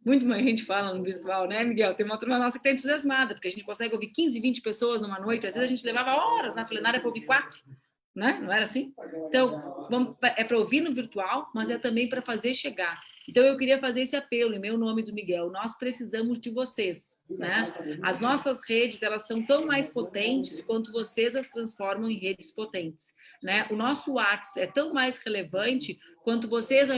Muito mais gente fala no virtual, né, Miguel? Tem uma turma nossa que está entusiasmada, porque a gente consegue ouvir 15, 20 pessoas numa noite, às vezes a gente levava horas na plenária para ouvir 4, né? Não era assim? Então, é para ouvir no virtual, mas é também para fazer chegar. Então, eu queria fazer esse apelo, em meu nome do Miguel, nós precisamos de vocês, né? As nossas redes, elas são tão mais potentes quanto vocês as transformam em redes potentes, né? O nosso WhatsApp é tão mais relevante quanto vocês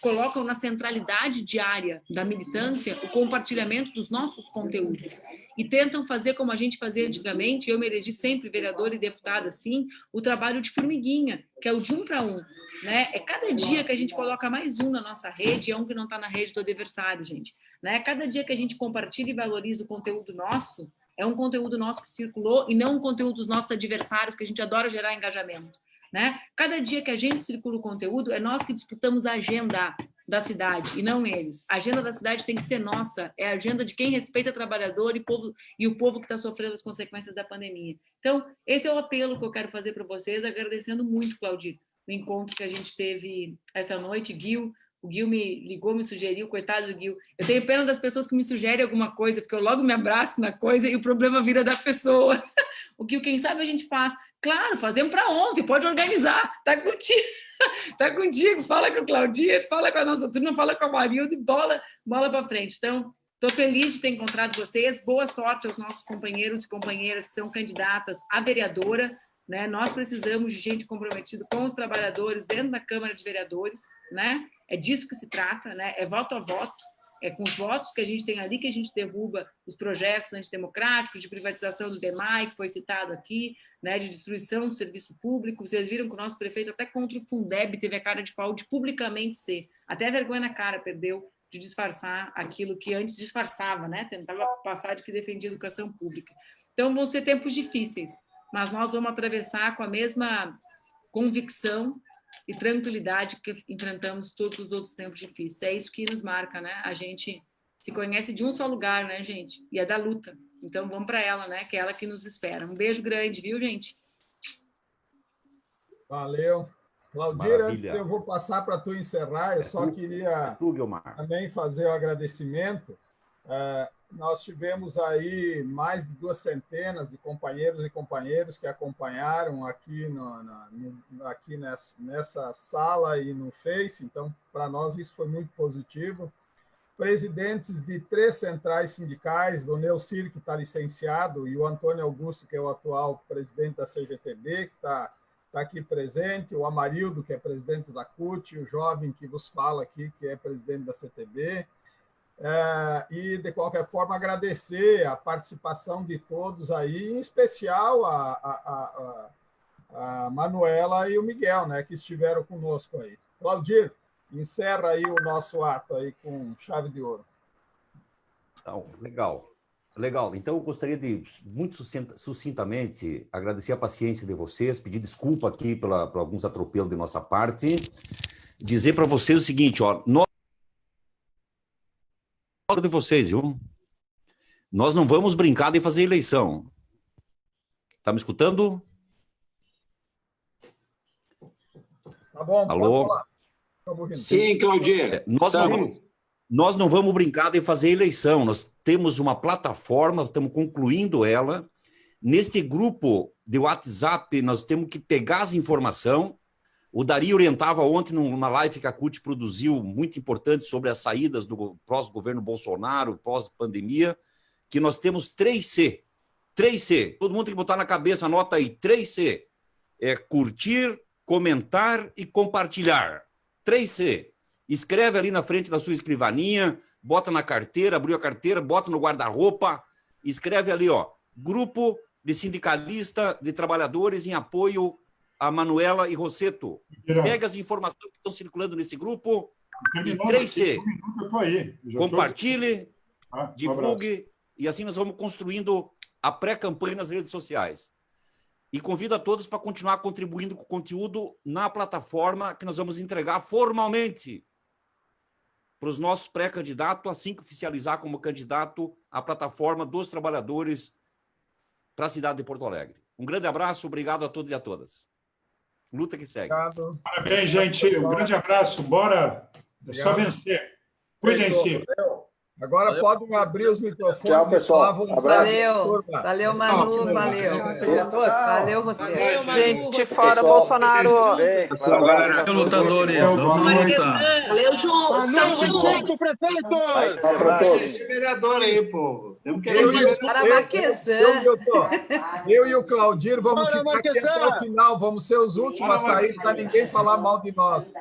colocam na centralidade diária da militância o compartilhamento dos nossos conteúdos e tentam fazer como a gente fazia antigamente. Eu me elegi sempre vereadora e deputada assim, o trabalho de formiguinha, que é o de 1 para 1, né? É cada dia que a gente coloca mais um na nossa rede, é um que não está na rede do adversário, gente, né? Cada dia que a gente compartilha e valoriza o conteúdo nosso, é um conteúdo nosso que circulou e não um conteúdo dos nossos adversários, que a gente adora gerar engajamento. Né? Cada dia que a gente circula o conteúdo, é nós que disputamos a agenda da cidade, e não eles. A agenda da cidade tem que ser nossa, é a agenda de quem respeita o trabalhador e o povo que está sofrendo as consequências da pandemia. Então, esse é o apelo que eu quero fazer para vocês, agradecendo muito, Claudir, o encontro que a gente teve essa noite. O Gil me ligou, me sugeriu, coitado do Gil. Eu tenho pena das pessoas que me sugerem alguma coisa, porque eu logo me abraço na coisa e o problema vira da pessoa. O Gil, quem sabe a gente faz. Claro, fazemos para ontem, pode organizar, tá contigo, tá contigo, fala com o Claudir, fala com a nossa turma, fala com a Marilda e bola para frente. Então, estou feliz de ter encontrado vocês, boa sorte aos nossos companheiros e companheiras que são candidatas a vereadora, né? Nós precisamos de gente comprometida com os trabalhadores dentro da Câmara de Vereadores, né? É disso que se trata, né? É voto a voto. É com os votos que a gente tem ali que a gente derruba os projetos antidemocráticos de privatização do DEMAI, que foi citado aqui, né, de destruição do serviço público. Vocês viram que o nosso prefeito, até contra o Fundeb, teve a cara de pau de publicamente ser. Até a vergonha na cara perdeu de disfarçar aquilo que antes disfarçava, né? Tentava passar de que defendia a educação pública. Então, vão ser tempos difíceis, mas nós vamos atravessar com a mesma convicção e tranquilidade que enfrentamos todos os outros tempos difíceis. É isso que nos marca, né? A gente se conhece de um só lugar, né, gente? E é da luta. Então, vamos para ela, né? Que é ela que nos espera. Um beijo grande, viu, gente? Valeu. Claudir, antes eu vou passar para tu encerrar, eu só queria também fazer o agradecimento. Nós tivemos aí mais de 2 centenas de companheiros e companheiras que acompanharam aqui, aqui nessa sala e no Face, então, para nós, isso foi muito positivo. Presidentes de 3 centrais sindicais, o Neucir, que está licenciado, e o Antônio Augusto, que é o atual presidente da CGTB, que está aqui presente, o Amarildo, que é presidente da CUT, o jovem que vos fala aqui, que é presidente da CTB. E, de qualquer forma, agradecer a participação de todos aí, em especial a Manuela e o Miguel, né, que estiveram conosco aí. Claudir, encerra aí o nosso ato aí com chave de ouro. Então, legal. Legal. Então, eu gostaria de, muito sucintamente, agradecer a paciência de vocês, pedir desculpa aqui por alguns atropelos de nossa parte, dizer para vocês o seguinte, ó, de vocês, viu? Nós não vamos brincar de fazer eleição. Tá me escutando? Tá bom, alô? Sim, Claudir. Nós não vamos brincar de fazer eleição. Nós temos uma plataforma, estamos concluindo ela. Neste grupo de WhatsApp, nós temos que pegar as informações. O Dari orientava ontem numa live que a CUT produziu, muito importante, sobre as saídas do pós-governo Bolsonaro, pós-pandemia, que nós temos 3C. 3C. Todo mundo tem que botar na cabeça, anota aí, 3C. É curtir, comentar e compartilhar. 3C. Escreve ali na frente da sua escrivaninha, bota na carteira, abriu a carteira, bota no guarda-roupa, escreve ali, ó, grupo de sindicalista, de trabalhadores em apoio a Manuela e Rosseto. Pegue as informações que estão circulando nesse grupo e 3C. Compartilhe, divulgue, e assim nós vamos construindo a pré-campanha nas redes sociais. E convido a todos para continuar contribuindo com o conteúdo na plataforma que nós vamos entregar formalmente para os nossos pré-candidatos, assim que oficializar como candidato a plataforma dos trabalhadores para a cidade de Porto Alegre. Um grande abraço, obrigado a todos e a todas. Luta que segue. Obrigado. Parabéns, gente. Um grande abraço. Bora. É só vencer. Cuidem-se. Agora podem abrir os microfones. Tchau, pessoal. Abraço. Valeu, Manu. Valeu. Valeu, você. Gente, fora Bolsonaro. Valeu, lutadores. Vamos lutar. Valeu, João. Prefeito! Para todos. Vereador aí, povo. Eu e o Claudir vamos ficar aqui até o final. Vamos ser os últimos a sair para ninguém falar mal de nós.